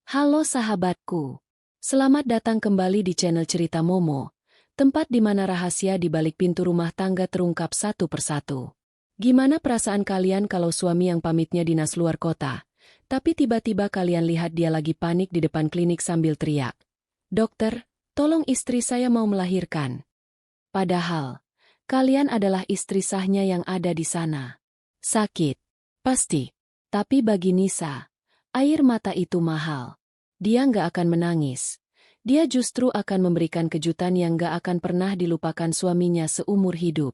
Halo sahabatku. Selamat datang kembali di channel Cerita Momo, tempat di mana rahasia di balik pintu rumah tangga terungkap satu persatu. Gimana perasaan kalian kalau suami yang pamitnya dinas luar kota, tapi tiba-tiba kalian lihat dia lagi panik di depan klinik sambil teriak, "Dokter, tolong istri saya mau melahirkan." Padahal, kalian adalah istri sahnya yang ada di sana. Sakit. Pasti. Tapi bagi Nisa, air mata itu mahal. Dia nggak akan menangis. Dia justru akan memberikan kejutan yang nggak akan pernah dilupakan suaminya seumur hidup.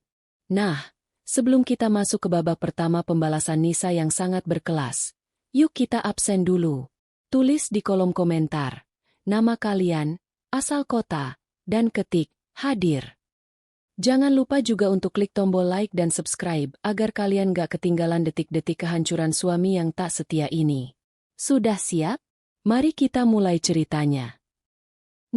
Nah, sebelum kita masuk ke babak pertama pembalasan Nisa yang sangat berkelas, yuk kita absen dulu. Tulis di kolom komentar nama kalian, asal kota, dan ketik hadir. Jangan lupa juga untuk klik tombol like dan subscribe agar kalian gak ketinggalan detik-detik kehancuran suami yang tak setia ini. Sudah siap? Mari kita mulai ceritanya.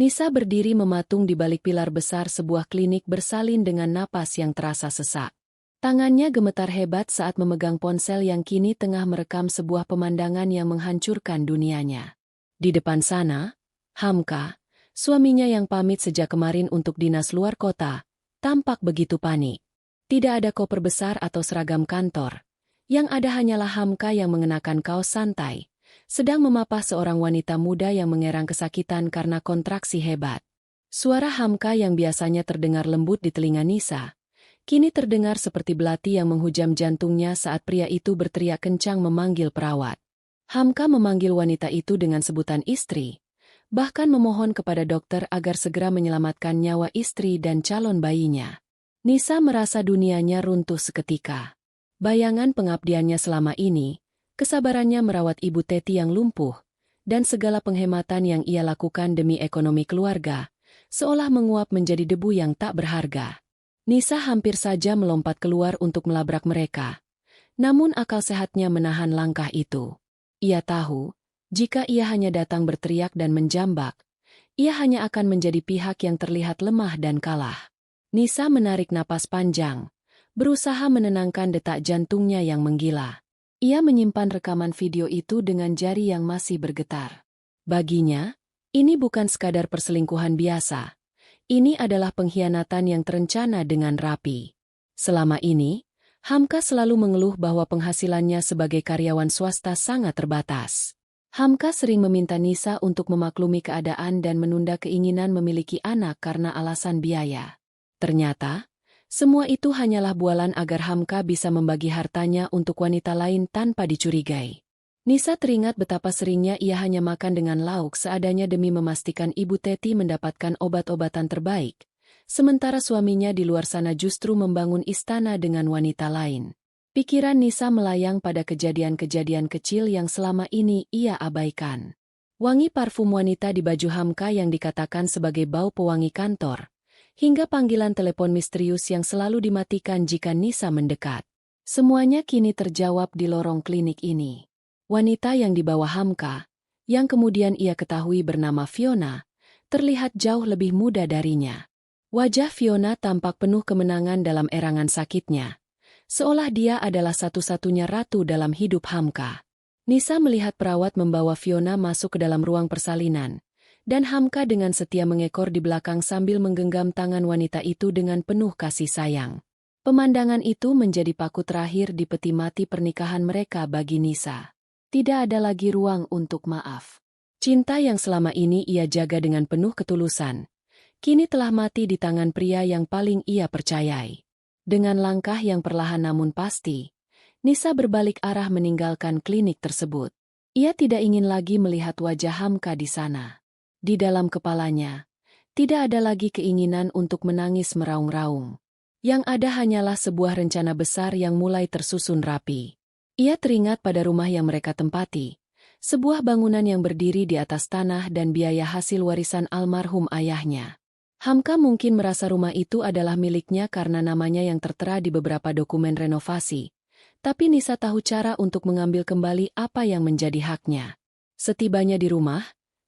Nisa berdiri mematung di balik pilar besar sebuah klinik bersalin dengan napas yang terasa sesak. Tangannya gemetar hebat saat memegang ponsel yang kini tengah merekam sebuah pemandangan yang menghancurkan dunianya. Di depan sana, Hamka, suaminya yang pamit sejak kemarin untuk dinas luar kota, tampak begitu panik. Tidak ada koper besar atau seragam kantor. Yang ada hanyalah Hamka yang mengenakan kaos santai, sedang memapah seorang wanita muda yang mengerang kesakitan karena kontraksi hebat. Suara Hamka yang biasanya terdengar lembut di telinga Nisa, kini terdengar seperti belati yang menghujam jantungnya saat pria itu berteriak kencang memanggil perawat. Hamka memanggil wanita itu dengan sebutan istri, bahkan memohon kepada dokter agar segera menyelamatkan nyawa istri dan calon bayinya. Nisa merasa dunianya runtuh seketika. Bayangan pengabdiannya selama ini, kesabarannya merawat ibu Teti yang lumpuh, dan segala penghematan yang ia lakukan demi ekonomi keluarga, seolah menguap menjadi debu yang tak berharga. Nisa hampir saja melompat keluar untuk melabrak mereka. Namun akal sehatnya menahan langkah itu. Ia tahu, jika ia hanya datang berteriak dan menjambak, ia hanya akan menjadi pihak yang terlihat lemah dan kalah. Nisa menarik napas panjang, berusaha menenangkan detak jantungnya yang menggila. Ia menyimpan rekaman video itu dengan jari yang masih bergetar. Baginya, ini bukan sekadar perselingkuhan biasa. Ini adalah pengkhianatan yang terencana dengan rapi. Selama ini, Hamka selalu mengeluh bahwa penghasilannya sebagai karyawan swasta sangat terbatas. Hamka sering meminta Nisa untuk memaklumi keadaan dan menunda keinginan memiliki anak karena alasan biaya. Ternyata, semua itu hanyalah bualan agar Hamka bisa membagi hartanya untuk wanita lain tanpa dicurigai. Nisa teringat betapa seringnya ia hanya makan dengan lauk seadanya demi memastikan ibu Teti mendapatkan obat-obatan terbaik, sementara suaminya di luar sana justru membangun istana dengan wanita lain. Pikiran Nisa melayang pada kejadian-kejadian kecil yang selama ini ia abaikan. Wangi parfum wanita di baju Hamka yang dikatakan sebagai bau pewangi kantor, hingga panggilan telepon misterius yang selalu dimatikan jika Nisa mendekat. Semuanya kini terjawab di lorong klinik ini. Wanita yang dibawa Hamka, yang kemudian ia ketahui bernama Fiona, terlihat jauh lebih muda darinya. Wajah Fiona tampak penuh kemenangan dalam erangan sakitnya, seolah dia adalah satu-satunya ratu dalam hidup Hamka. Nisa melihat perawat membawa Fiona masuk ke dalam ruang persalinan, dan Hamka dengan setia mengekor di belakang sambil menggenggam tangan wanita itu dengan penuh kasih sayang. Pemandangan itu menjadi paku terakhir di peti mati pernikahan mereka bagi Nisa. Tidak ada lagi ruang untuk maaf. Cinta yang selama ini ia jaga dengan penuh ketulusan, kini telah mati di tangan pria yang paling ia percayai. Dengan langkah yang perlahan namun pasti, Nisa berbalik arah meninggalkan klinik tersebut. Ia tidak ingin lagi melihat wajah Hamka di sana. Di dalam kepalanya, tidak ada lagi keinginan untuk menangis meraung-raung. Yang ada hanyalah sebuah rencana besar yang mulai tersusun rapi. Ia teringat pada rumah yang mereka tempati, sebuah bangunan yang berdiri di atas tanah dan biaya hasil warisan almarhum ayahnya. Hamka mungkin merasa rumah itu adalah miliknya karena namanya yang tertera di beberapa dokumen renovasi, tapi Nisa tahu cara untuk mengambil kembali apa yang menjadi haknya. Setibanya di rumah,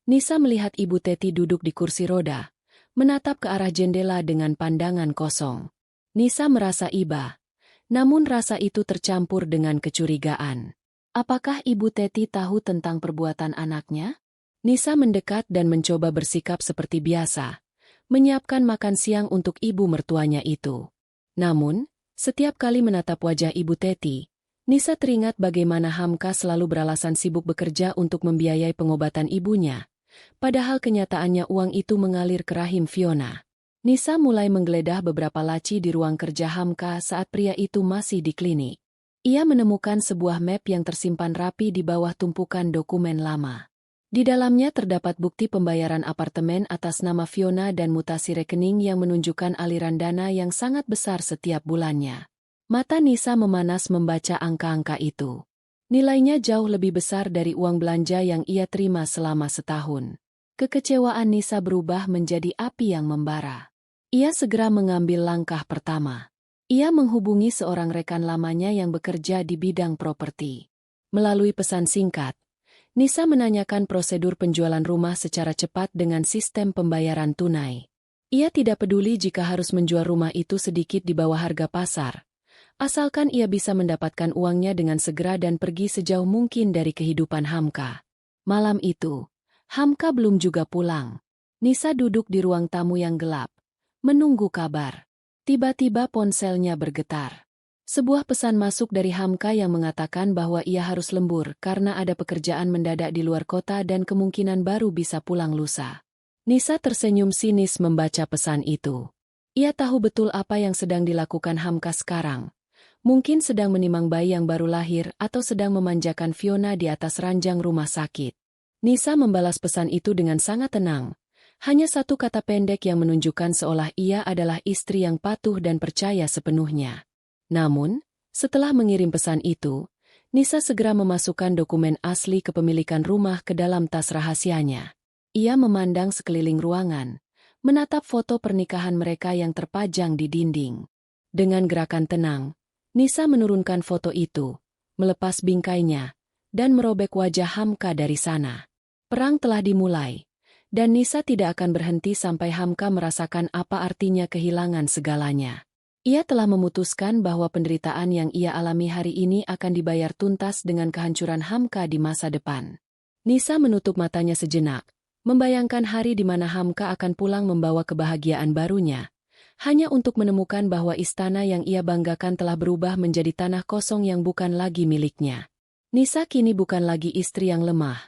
Nisa melihat ibu Teti duduk di kursi roda, menatap ke arah jendela dengan pandangan kosong. Nisa merasa iba, namun rasa itu tercampur dengan kecurigaan. Apakah ibu Teti tahu tentang perbuatan anaknya? Nisa mendekat dan mencoba bersikap seperti biasa, menyiapkan makan siang untuk ibu mertuanya itu. Namun, setiap kali menatap wajah Ibu Teti, Nisa teringat bagaimana Hamka selalu beralasan sibuk bekerja untuk membiayai pengobatan ibunya. Padahal kenyataannya uang itu mengalir ke rahim Fiona. Nisa mulai menggeledah beberapa laci di ruang kerja Hamka saat pria itu masih di klinik. Ia menemukan sebuah map yang tersimpan rapi di bawah tumpukan dokumen lama. Di dalamnya terdapat bukti pembayaran apartemen atas nama Fiona dan mutasi rekening yang menunjukkan aliran dana yang sangat besar setiap bulannya. Mata Nisa memanas membaca angka-angka itu. Nilainya jauh lebih besar dari uang belanja yang ia terima selama setahun. Kekecewaan Nisa berubah menjadi api yang membara. Ia segera mengambil langkah pertama. Ia menghubungi seorang rekan lamanya yang bekerja di bidang properti. Melalui pesan singkat, Nisa menanyakan prosedur penjualan rumah secara cepat dengan sistem pembayaran tunai. Ia tidak peduli jika harus menjual rumah itu sedikit di bawah harga pasar, asalkan ia bisa mendapatkan uangnya dengan segera dan pergi sejauh mungkin dari kehidupan Hamka. Malam itu, Hamka belum juga pulang. Nisa duduk di ruang tamu yang gelap, menunggu kabar. Tiba-tiba ponselnya bergetar. Sebuah pesan masuk dari Hamka yang mengatakan bahwa ia harus lembur karena ada pekerjaan mendadak di luar kota dan kemungkinan baru bisa pulang lusa. Nisa tersenyum sinis membaca pesan itu. Ia tahu betul apa yang sedang dilakukan Hamka sekarang. Mungkin sedang menimang bayi yang baru lahir atau sedang memanjakan Fiona di atas ranjang rumah sakit. Nisa membalas pesan itu dengan sangat tenang. Hanya satu kata pendek yang menunjukkan seolah ia adalah istri yang patuh dan percaya sepenuhnya. Namun, setelah mengirim pesan itu, Nisa segera memasukkan dokumen asli kepemilikan rumah ke dalam tas rahasianya. Ia memandang sekeliling ruangan, menatap foto pernikahan mereka yang terpajang di dinding. Dengan gerakan tenang, Nisa menurunkan foto itu, melepas bingkainya, dan merobek wajah Hamka dari sana. Perang telah dimulai. Dan Nisa tidak akan berhenti sampai Hamka merasakan apa artinya kehilangan segalanya. Ia telah memutuskan bahwa penderitaan yang ia alami hari ini akan dibayar tuntas dengan kehancuran Hamka di masa depan. Nisa menutup matanya sejenak, membayangkan hari di mana Hamka akan pulang membawa kebahagiaan barunya, hanya untuk menemukan bahwa istana yang ia banggakan telah berubah menjadi tanah kosong yang bukan lagi miliknya. Nisa kini bukan lagi istri yang lemah.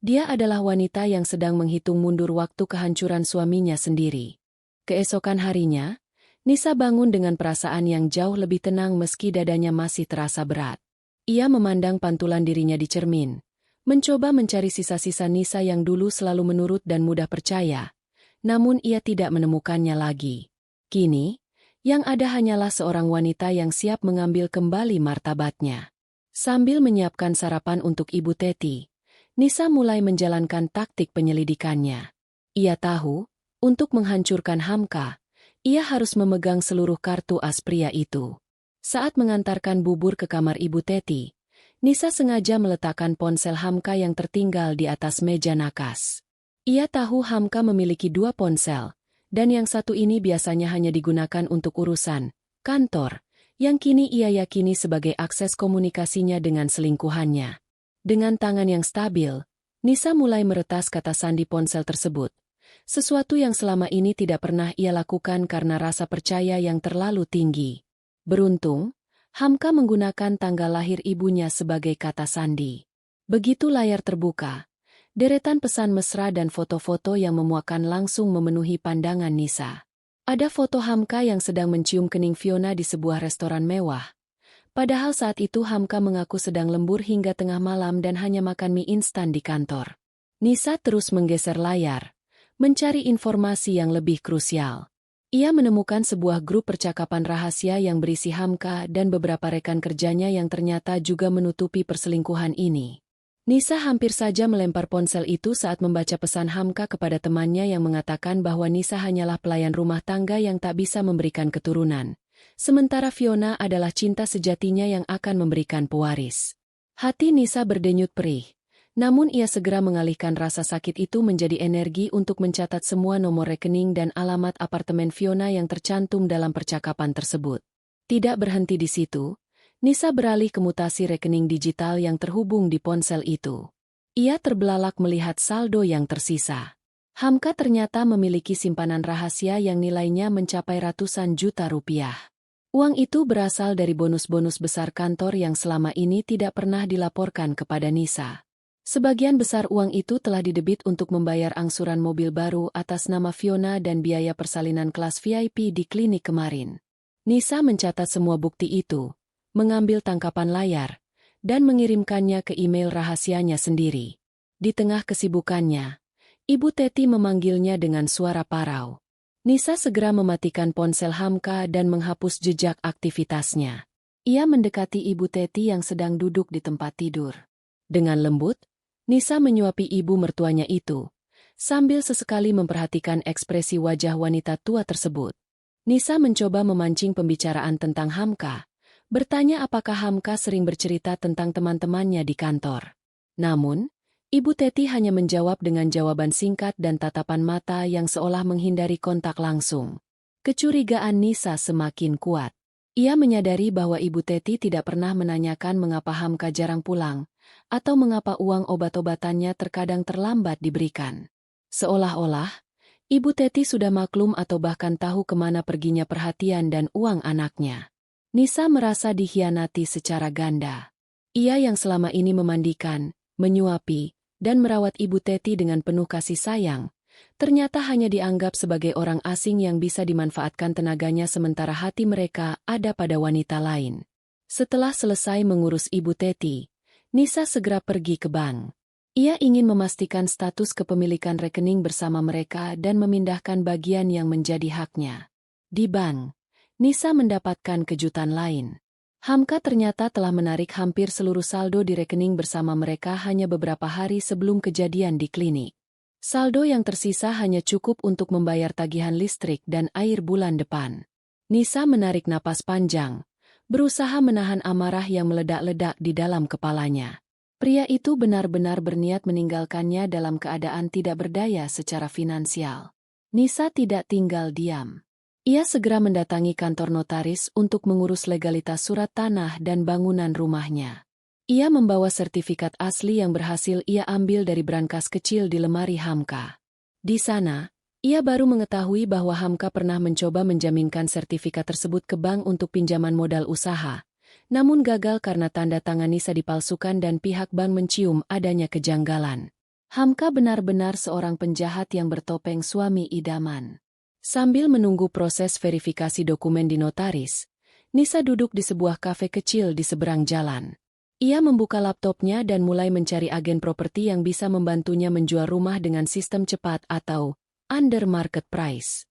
Dia adalah wanita yang sedang menghitung mundur waktu kehancuran suaminya sendiri. Keesokan harinya, Nisa bangun dengan perasaan yang jauh lebih tenang meski dadanya masih terasa berat. Ia memandang pantulan dirinya di cermin, mencoba mencari sisa-sisa Nisa yang dulu selalu menurut dan mudah percaya, namun ia tidak menemukannya lagi. Kini, yang ada hanyalah seorang wanita yang siap mengambil kembali martabatnya. Sambil menyiapkan sarapan untuk Ibu Teti, Nisa mulai menjalankan taktik penyelidikannya. Ia tahu, untuk menghancurkan Hamka, ia harus memegang seluruh kartu as pria itu. Saat mengantarkan bubur ke kamar Ibu Teti, Nisa sengaja meletakkan ponsel Hamka yang tertinggal di atas meja nakas. Ia tahu Hamka memiliki 2 ponsel, dan yang satu ini biasanya hanya digunakan untuk urusan kantor, yang kini ia yakini sebagai akses komunikasinya dengan selingkuhannya. Dengan tangan yang stabil, Nisa mulai meretas kata sandi ponsel tersebut. Sesuatu yang selama ini tidak pernah ia lakukan karena rasa percaya yang terlalu tinggi. Beruntung, Hamka menggunakan tanggal lahir ibunya sebagai kata sandi. Begitu layar terbuka, deretan pesan mesra dan foto-foto yang memuakkan langsung memenuhi pandangan Nisa. Ada foto Hamka yang sedang mencium kening Fiona di sebuah restoran mewah. Padahal saat itu Hamka mengaku sedang lembur hingga tengah malam dan hanya makan mie instan di kantor. Nisa terus menggeser layar, mencari informasi yang lebih krusial. Ia menemukan sebuah grup percakapan rahasia yang berisi Hamka dan beberapa rekan kerjanya yang ternyata juga menutupi perselingkuhan ini. Nisa hampir saja melempar ponsel itu saat membaca pesan Hamka kepada temannya yang mengatakan bahwa Nisa hanyalah pelayan rumah tangga yang tak bisa memberikan keturunan. Sementara Fiona adalah cinta sejatinya yang akan memberikan pewaris. Hati Nisa berdenyut perih, namun ia segera mengalihkan rasa sakit itu menjadi energi untuk mencatat semua nomor rekening dan alamat apartemen Fiona yang tercantum dalam percakapan tersebut. Tidak berhenti di situ, Nisa beralih ke mutasi rekening digital yang terhubung di ponsel itu. Ia terbelalak melihat saldo yang tersisa. Hamka ternyata memiliki simpanan rahasia yang nilainya mencapai ratusan juta rupiah. Uang itu berasal dari bonus-bonus besar kantor yang selama ini tidak pernah dilaporkan kepada Nisa. Sebagian besar uang itu telah didebit untuk membayar angsuran mobil baru atas nama Fiona dan biaya persalinan kelas VIP di klinik kemarin. Nisa mencatat semua bukti itu, mengambil tangkapan layar, dan mengirimkannya ke email rahasianya sendiri. Di tengah kesibukannya, Ibu Teti memanggilnya dengan suara parau. Nisa segera mematikan ponsel Hamka dan menghapus jejak aktivitasnya. Ia mendekati Ibu Teti yang sedang duduk di tempat tidur. Dengan lembut, Nisa menyuapi ibu mertuanya itu, sambil sesekali memperhatikan ekspresi wajah wanita tua tersebut. Nisa mencoba memancing pembicaraan tentang Hamka, bertanya apakah Hamka sering bercerita tentang teman-temannya di kantor. Namun, Ibu Teti hanya menjawab dengan jawaban singkat dan tatapan mata yang seolah menghindari kontak langsung. Kecurigaan Nisa semakin kuat. Ia menyadari bahwa Ibu Teti tidak pernah menanyakan mengapa Hamka jarang pulang, atau mengapa uang obat-obatannya terkadang terlambat diberikan. Seolah-olah, Ibu Teti sudah maklum atau bahkan tahu kemana perginya perhatian dan uang anaknya. Nisa merasa dikhianati secara ganda. Ia yang selama ini memandikan, menyuapi, dan merawat Ibu Teti dengan penuh kasih sayang, ternyata hanya dianggap sebagai orang asing yang bisa dimanfaatkan tenaganya sementara hati mereka ada pada wanita lain. Setelah selesai mengurus Ibu Teti, Nisa segera pergi ke bank. Ia ingin memastikan status kepemilikan rekening bersama mereka dan memindahkan bagian yang menjadi haknya. Di bank, Nisa mendapatkan kejutan lain. Hamka ternyata telah menarik hampir seluruh saldo di rekening bersama mereka hanya beberapa hari sebelum kejadian di klinik. Saldo yang tersisa hanya cukup untuk membayar tagihan listrik dan air bulan depan. Nisa menarik napas panjang, berusaha menahan amarah yang meledak-ledak di dalam kepalanya. Pria itu benar-benar berniat meninggalkannya dalam keadaan tidak berdaya secara finansial. Nisa tidak tinggal diam. Ia segera mendatangi kantor notaris untuk mengurus legalitas surat tanah dan bangunan rumahnya. Ia membawa sertifikat asli yang berhasil ia ambil dari brankas kecil di lemari Hamka. Di sana, ia baru mengetahui bahwa Hamka pernah mencoba menjaminkan sertifikat tersebut ke bank untuk pinjaman modal usaha, namun gagal karena tanda tangan Nisa dipalsukan dan pihak bank mencium adanya kejanggalan. Hamka benar-benar seorang penjahat yang bertopeng suami idaman. Sambil menunggu proses verifikasi dokumen di notaris, Nisa duduk di sebuah kafe kecil di seberang jalan. Ia membuka laptopnya dan mulai mencari agen properti yang bisa membantunya menjual rumah dengan sistem cepat atau under market price.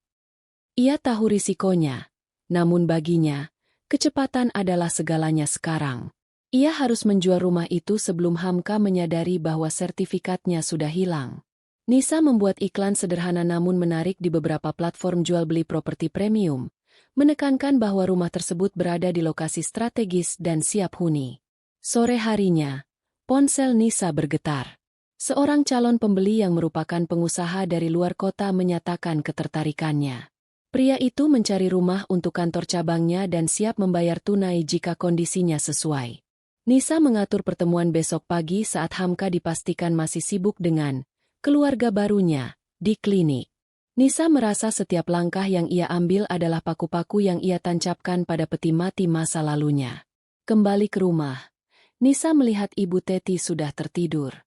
Ia tahu risikonya, namun baginya, kecepatan adalah segalanya sekarang. Ia harus menjual rumah itu sebelum Hamka menyadari bahwa sertifikatnya sudah hilang. Nisa membuat iklan sederhana namun menarik di beberapa platform jual-beli properti premium, menekankan bahwa rumah tersebut berada di lokasi strategis dan siap huni. Sore harinya, ponsel Nisa bergetar. Seorang calon pembeli yang merupakan pengusaha dari luar kota menyatakan ketertarikannya. Pria itu mencari rumah untuk kantor cabangnya dan siap membayar tunai jika kondisinya sesuai. Nisa mengatur pertemuan besok pagi saat Hamka dipastikan masih sibuk dengan keluarga barunya di klinik. Nisa merasa setiap langkah yang ia ambil adalah paku-paku yang ia tancapkan pada peti mati masa lalunya. Kembali ke rumah, Nisa melihat Ibu Teti sudah tertidur.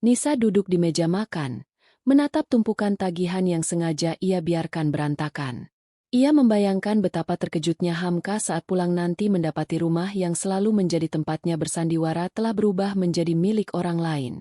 Nisa duduk di meja makan, menatap tumpukan tagihan yang sengaja ia biarkan berantakan. Ia membayangkan betapa terkejutnya Hamka saat pulang nanti mendapati rumah yang selalu menjadi tempatnya bersandiwara telah berubah menjadi milik orang lain.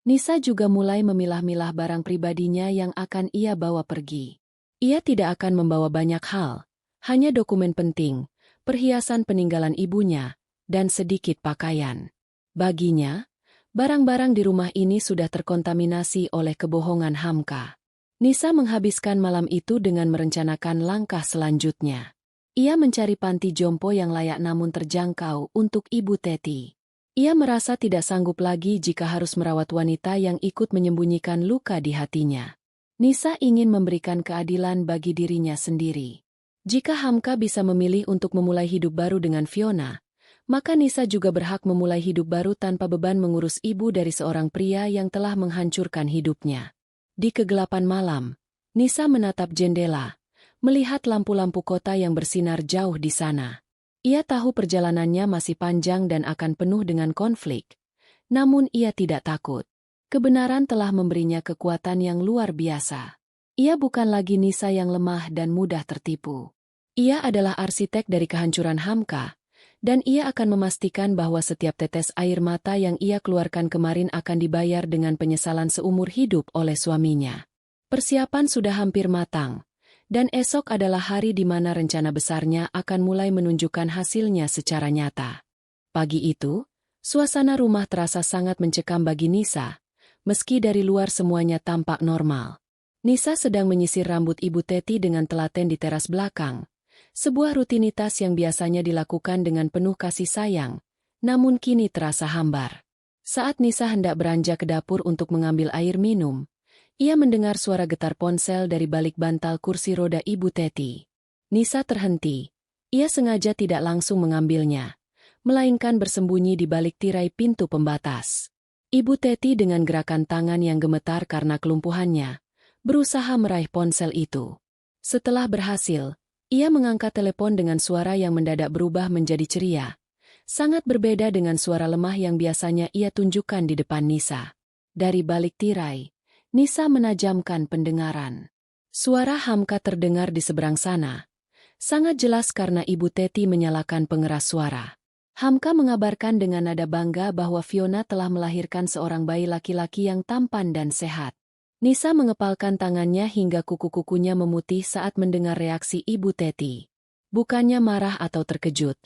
Nisa juga mulai memilah-milah barang pribadinya yang akan ia bawa pergi. Ia tidak akan membawa banyak hal, hanya dokumen penting, perhiasan peninggalan ibunya, dan sedikit pakaian. Baginya, barang-barang di rumah ini sudah terkontaminasi oleh kebohongan Hamka. Nisa menghabiskan malam itu dengan merencanakan langkah selanjutnya. Ia mencari panti jompo yang layak namun terjangkau untuk Ibu Teti. Ia merasa tidak sanggup lagi jika harus merawat wanita yang ikut menyembunyikan luka di hatinya. Nisa ingin memberikan keadilan bagi dirinya sendiri. Jika Hamka bisa memilih untuk memulai hidup baru dengan Fiona, maka Nisa juga berhak memulai hidup baru tanpa beban mengurus ibu dari seorang pria yang telah menghancurkan hidupnya. Di kegelapan malam, Nisa menatap jendela, melihat lampu-lampu kota yang bersinar jauh di sana. Ia tahu perjalanannya masih panjang dan akan penuh dengan konflik. Namun ia tidak takut. Kebenaran telah memberinya kekuatan yang luar biasa. Ia bukan lagi Nisa yang lemah dan mudah tertipu. Ia adalah arsitek dari kehancuran Hamka, dan ia akan memastikan bahwa setiap tetes air mata yang ia keluarkan kemarin akan dibayar dengan penyesalan seumur hidup oleh suaminya. Persiapan sudah hampir matang, dan esok adalah hari di mana rencana besarnya akan mulai menunjukkan hasilnya secara nyata. Pagi itu, suasana rumah terasa sangat mencekam bagi Nisa, meski dari luar semuanya tampak normal. Nisa sedang menyisir rambut Ibu Teti dengan telaten di teras belakang. Sebuah rutinitas yang biasanya dilakukan dengan penuh kasih sayang, namun kini terasa hambar. Saat Nisa hendak beranjak ke dapur untuk mengambil air minum, ia mendengar suara getar ponsel dari balik bantal kursi roda Ibu Teti. Nisa terhenti. Ia sengaja tidak langsung mengambilnya, melainkan bersembunyi di balik tirai pintu pembatas. Ibu Teti dengan gerakan tangan yang gemetar karena kelumpuhannya, berusaha meraih ponsel itu. Setelah berhasil, ia mengangkat telepon dengan suara yang mendadak berubah menjadi ceria. Sangat berbeda dengan suara lemah yang biasanya ia tunjukkan di depan Nisa. Dari balik tirai, Nisa menajamkan pendengaran. Suara Hamka terdengar di seberang sana. Sangat jelas karena Ibu Teti menyalakan pengeras suara. Hamka mengabarkan dengan nada bangga bahwa Fiona telah melahirkan seorang bayi laki-laki yang tampan dan sehat. Nisa mengepalkan tangannya hingga kuku-kukunya memutih saat mendengar reaksi Ibu Teti. Bukannya marah atau terkejut.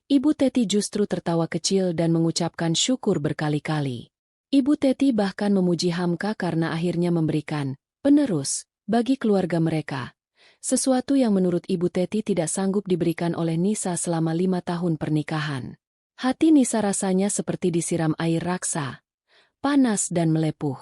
Ibu Teti justru tertawa kecil dan mengucapkan syukur berkali-kali. Ibu Teti bahkan memuji Hamka karena akhirnya memberikan penerus bagi keluarga mereka. Sesuatu yang menurut Ibu Teti tidak sanggup diberikan oleh Nisa selama 5 tahun pernikahan. Hati Nisa rasanya seperti disiram air raksa, panas dan melepuh.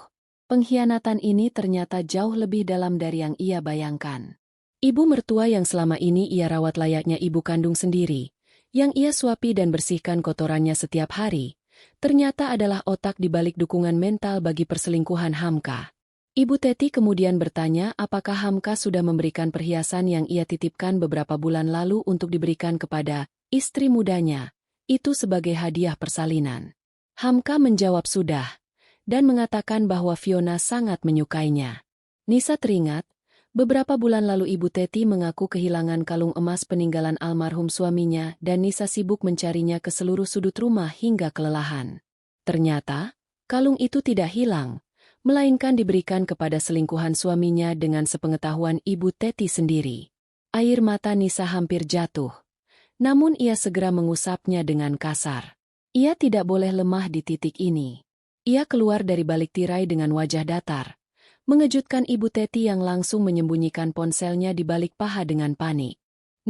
Pengkhianatan ini ternyata jauh lebih dalam dari yang ia bayangkan. Ibu mertua yang selama ini ia rawat layaknya ibu kandung sendiri, yang ia suapi dan bersihkan kotorannya setiap hari, ternyata adalah otak di balik dukungan mental bagi perselingkuhan Hamka. Ibu Teti kemudian bertanya apakah Hamka sudah memberikan perhiasan yang ia titipkan beberapa bulan lalu untuk diberikan kepada istri mudanya, itu sebagai hadiah persalinan. Hamka menjawab sudah, dan mengatakan bahwa Fiona sangat menyukainya. Nisa teringat, beberapa bulan lalu Ibu Teti mengaku kehilangan kalung emas peninggalan almarhum suaminya dan Nisa sibuk mencarinya ke seluruh sudut rumah hingga kelelahan. Ternyata, kalung itu tidak hilang, melainkan diberikan kepada selingkuhan suaminya dengan sepengetahuan Ibu Teti sendiri. Air mata Nisa hampir jatuh, namun ia segera mengusapnya dengan kasar. Ia tidak boleh lemah di titik ini. Ia keluar dari balik tirai dengan wajah datar, mengejutkan Ibu Teti yang langsung menyembunyikan ponselnya di balik paha dengan panik.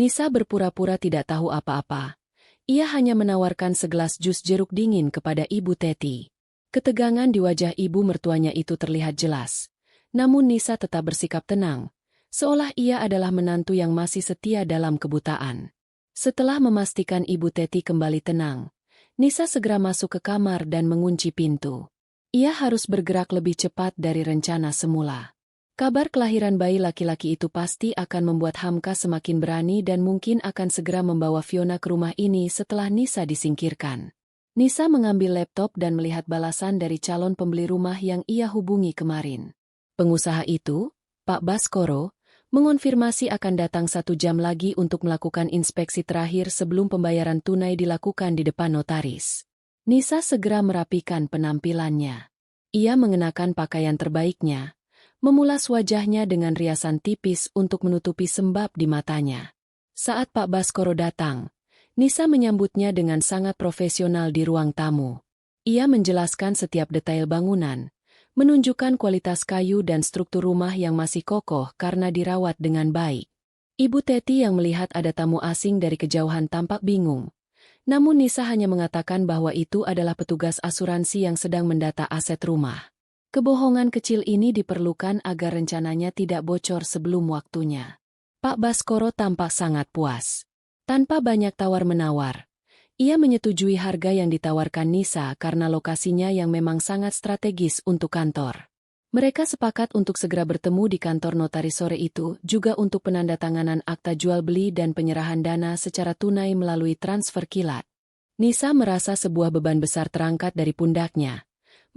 Nisa berpura-pura tidak tahu apa-apa. Ia hanya menawarkan segelas jus jeruk dingin kepada Ibu Teti. Ketegangan di wajah ibu mertuanya itu terlihat jelas. Namun Nisa tetap bersikap tenang, seolah ia adalah menantu yang masih setia dalam kebutaan. Setelah memastikan Ibu Teti kembali tenang, Nisa segera masuk ke kamar dan mengunci pintu. Ia harus bergerak lebih cepat dari rencana semula. Kabar kelahiran bayi laki-laki itu pasti akan membuat Hamka semakin berani dan mungkin akan segera membawa Fiona ke rumah ini setelah Nisa disingkirkan. Nisa mengambil laptop dan melihat balasan dari calon pembeli rumah yang ia hubungi kemarin. Pengusaha itu, Pak Baskoro, mengonfirmasi akan datang 1 jam lagi untuk melakukan inspeksi terakhir sebelum pembayaran tunai dilakukan di depan notaris. Nisa segera merapikan penampilannya. Ia mengenakan pakaian terbaiknya, memulas wajahnya dengan riasan tipis untuk menutupi sembab di matanya. Saat Pak Baskoro datang, Nisa menyambutnya dengan sangat profesional di ruang tamu. Ia menjelaskan setiap detail bangunan, menunjukkan kualitas kayu dan struktur rumah yang masih kokoh karena dirawat dengan baik. Ibu Teti yang melihat ada tamu asing dari kejauhan tampak bingung. Namun Nisa hanya mengatakan bahwa itu adalah petugas asuransi yang sedang mendata aset rumah. Kebohongan kecil ini diperlukan agar rencananya tidak bocor sebelum waktunya. Pak Baskoro tampak sangat puas. Tanpa banyak tawar-menawar, Ia menyetujui harga yang ditawarkan Nisa karena lokasinya yang memang sangat strategis untuk kantor. Mereka sepakat untuk segera bertemu di kantor notaris sore itu, juga untuk penandatanganan akta jual beli dan penyerahan dana secara tunai melalui transfer kilat. Nisa merasa sebuah beban besar terangkat dari pundaknya.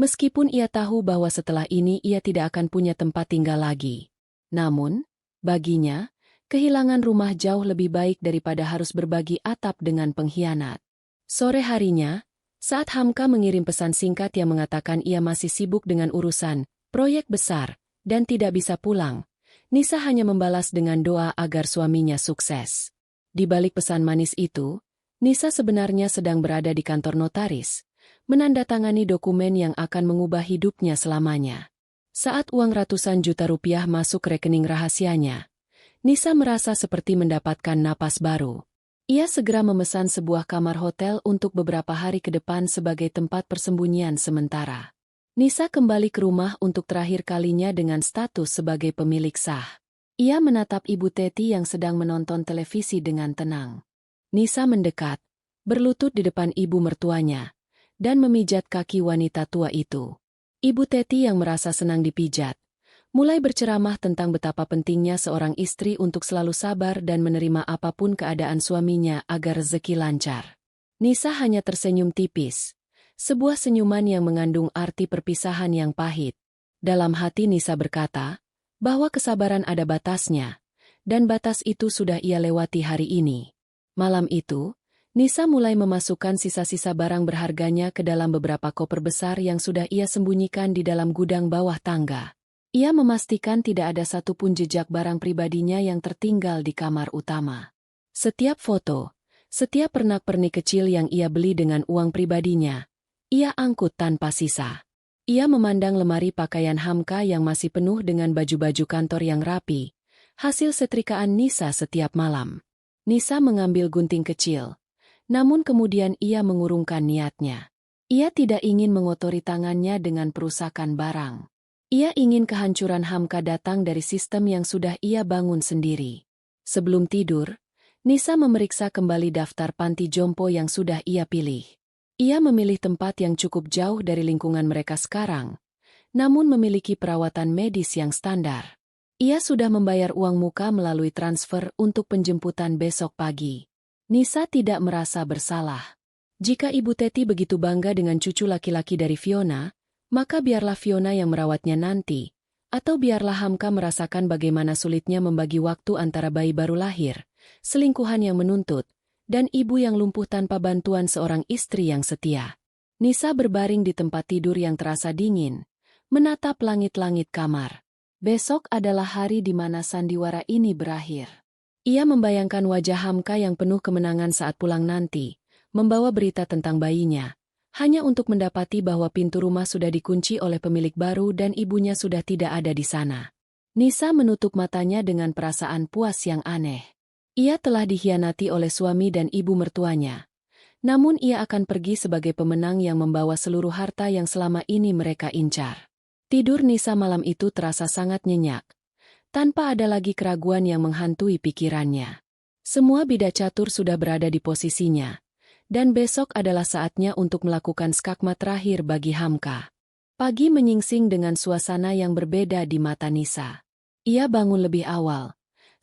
Meskipun ia tahu bahwa setelah ini ia tidak akan punya tempat tinggal lagi. Namun, baginya, kehilangan rumah jauh lebih baik daripada harus berbagi atap dengan pengkhianat. Sore harinya, saat Hamka mengirim pesan singkat yang mengatakan ia masih sibuk dengan urusan proyek besar, dan tidak bisa pulang, Nisa hanya membalas dengan doa agar suaminya sukses. Di balik pesan manis itu, Nisa sebenarnya sedang berada di kantor notaris, menandatangani dokumen yang akan mengubah hidupnya selamanya. Saat uang ratusan juta rupiah masuk rekening rahasianya, Nisa merasa seperti mendapatkan napas baru. Ia segera memesan sebuah kamar hotel untuk beberapa hari ke depan sebagai tempat persembunyian sementara. Nisa kembali ke rumah untuk terakhir kalinya dengan status sebagai pemilik sah. Ia menatap Ibu Teti yang sedang menonton televisi dengan tenang. Nisa mendekat, berlutut di depan ibu mertuanya, dan memijat kaki wanita tua itu. Ibu Teti yang merasa senang dipijat, mulai berceramah tentang betapa pentingnya seorang istri untuk selalu sabar dan menerima apapun keadaan suaminya agar rezeki lancar. Nisa hanya tersenyum tipis. Sebuah senyuman yang mengandung arti perpisahan yang pahit. Dalam hati Nisa berkata, bahwa kesabaran ada batasnya, dan batas itu sudah ia lewati hari ini. Malam itu, Nisa mulai memasukkan sisa-sisa barang berharganya ke dalam beberapa koper besar yang sudah ia sembunyikan di dalam gudang bawah tangga. Ia memastikan tidak ada satupun jejak barang pribadinya yang tertinggal di kamar utama. Setiap foto, setiap pernak-pernik kecil yang ia beli dengan uang pribadinya, ia angkut tanpa sisa. Ia memandang lemari pakaian Hamka yang masih penuh dengan baju-baju kantor yang rapi, hasil setrikaan Nisa setiap malam. Nisa mengambil gunting kecil, namun kemudian ia mengurungkan niatnya. Ia tidak ingin mengotori tangannya dengan perusakan barang. Ia ingin kehancuran Hamka datang dari sistem yang sudah ia bangun sendiri. Sebelum tidur, Nisa memeriksa kembali daftar panti jompo yang sudah ia pilih. Ia memilih tempat yang cukup jauh dari lingkungan mereka sekarang, namun memiliki perawatan medis yang standar. Ia sudah membayar uang muka melalui transfer untuk penjemputan besok pagi. Nisa tidak merasa bersalah. Jika Ibu Teti begitu bangga dengan cucu laki-laki dari Fiona, maka biarlah Fiona yang merawatnya nanti, atau biarlah Hamka merasakan bagaimana sulitnya membagi waktu antara bayi baru lahir, selingkuhan yang menuntut, dan ibu yang lumpuh tanpa bantuan seorang istri yang setia. Nisa berbaring di tempat tidur yang terasa dingin, menatap langit-langit kamar. Besok adalah hari di mana sandiwara ini berakhir. Ia membayangkan wajah Hamka yang penuh kemenangan saat pulang nanti, membawa berita tentang bayinya, hanya untuk mendapati bahwa pintu rumah sudah dikunci oleh pemilik baru dan ibunya sudah tidak ada di sana. Nisa menutup matanya dengan perasaan puas yang aneh. Ia telah dikhianati oleh suami dan ibu mertuanya. Namun ia akan pergi sebagai pemenang yang membawa seluruh harta yang selama ini mereka incar. Tidur Nisa malam itu terasa sangat nyenyak, tanpa ada lagi keraguan yang menghantui pikirannya. Semua bidak catur sudah berada di posisinya, dan besok adalah saatnya untuk melakukan skakmat terakhir bagi Hamka. Pagi menyingsing dengan suasana yang berbeda di mata Nisa. Ia bangun lebih awal,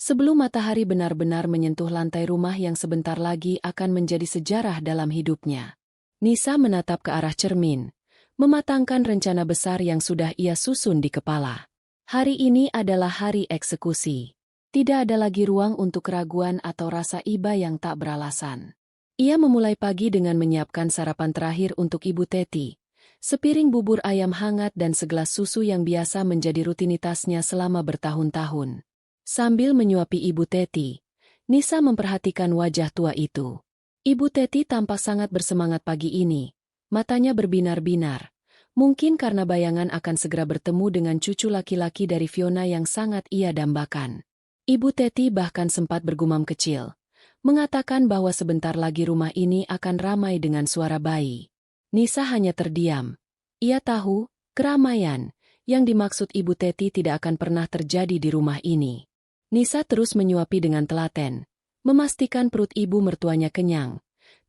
sebelum matahari benar-benar menyentuh lantai rumah yang sebentar lagi akan menjadi sejarah dalam hidupnya. Nisa menatap ke arah cermin, mematangkan rencana besar yang sudah ia susun di kepala. Hari ini adalah hari eksekusi. Tidak ada lagi ruang untuk keraguan atau rasa iba yang tak beralasan. Ia memulai pagi dengan menyiapkan sarapan terakhir untuk Ibu Teti, sepiring bubur ayam hangat dan segelas susu yang biasa menjadi rutinitasnya selama bertahun-tahun. Sambil menyuapi Ibu Teti, Nisa memperhatikan wajah tua itu. Ibu Teti tampak sangat bersemangat pagi ini, matanya berbinar-binar, mungkin karena bayangan akan segera bertemu dengan cucu laki-laki dari Fiona yang sangat ia dambakan. Ibu Teti bahkan sempat bergumam kecil, mengatakan bahwa sebentar lagi rumah ini akan ramai dengan suara bayi. Nisa hanya terdiam. Ia tahu, keramaian yang dimaksud Ibu Teti tidak akan pernah terjadi di rumah ini. Nisa terus menyuapi dengan telaten, memastikan perut ibu mertuanya kenyang,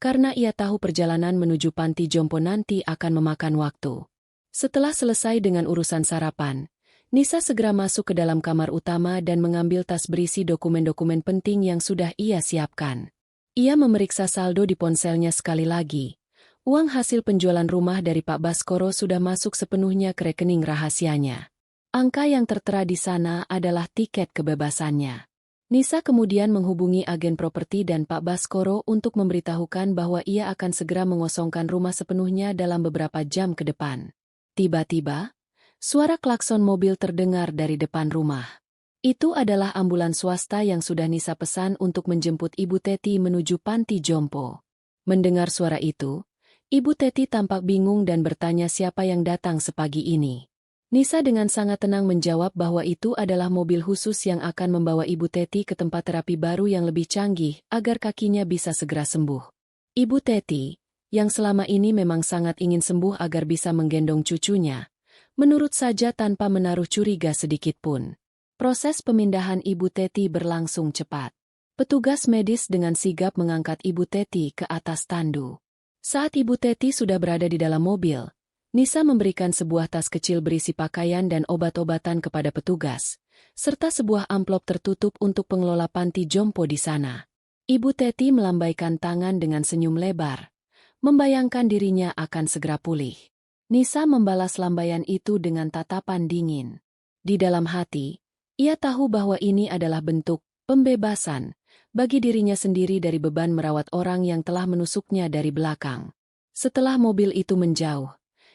karena ia tahu perjalanan menuju panti jompo nanti akan memakan waktu. Setelah selesai dengan urusan sarapan, Nisa segera masuk ke dalam kamar utama dan mengambil tas berisi dokumen-dokumen penting yang sudah ia siapkan. Ia memeriksa saldo di ponselnya sekali lagi. Uang hasil penjualan rumah dari Pak Baskoro sudah masuk sepenuhnya ke rekening rahasianya. Angka yang tertera di sana adalah tiket kebebasannya. Nisa kemudian menghubungi agen properti dan Pak Baskoro untuk memberitahukan bahwa ia akan segera mengosongkan rumah sepenuhnya dalam beberapa jam ke depan. Tiba-tiba, suara klakson mobil terdengar dari depan rumah. Itu adalah ambulans swasta yang sudah Nisa pesan untuk menjemput Ibu Teti menuju panti jompo. Mendengar suara itu, Ibu Teti tampak bingung dan bertanya siapa yang datang sepagi ini. Nisa dengan sangat tenang menjawab bahwa itu adalah mobil khusus yang akan membawa Ibu Teti ke tempat terapi baru yang lebih canggih agar kakinya bisa segera sembuh. Ibu Teti, yang selama ini memang sangat ingin sembuh agar bisa menggendong cucunya, menurut saja tanpa menaruh curiga sedikitpun. Proses pemindahan Ibu Teti berlangsung cepat. Petugas medis dengan sigap mengangkat Ibu Teti ke atas tandu. Saat Ibu Teti sudah berada di dalam mobil, Nisa memberikan sebuah tas kecil berisi pakaian dan obat-obatan kepada petugas, serta sebuah amplop tertutup untuk pengelola panti jompo di sana. Ibu Teti melambaikan tangan dengan senyum lebar, membayangkan dirinya akan segera pulih. Nisa membalas lambaian itu dengan tatapan dingin. Di dalam hati, ia tahu bahwa ini adalah bentuk pembebasan bagi dirinya sendiri dari beban merawat orang yang telah menusuknya dari belakang. Setelah mobil itu menjauh,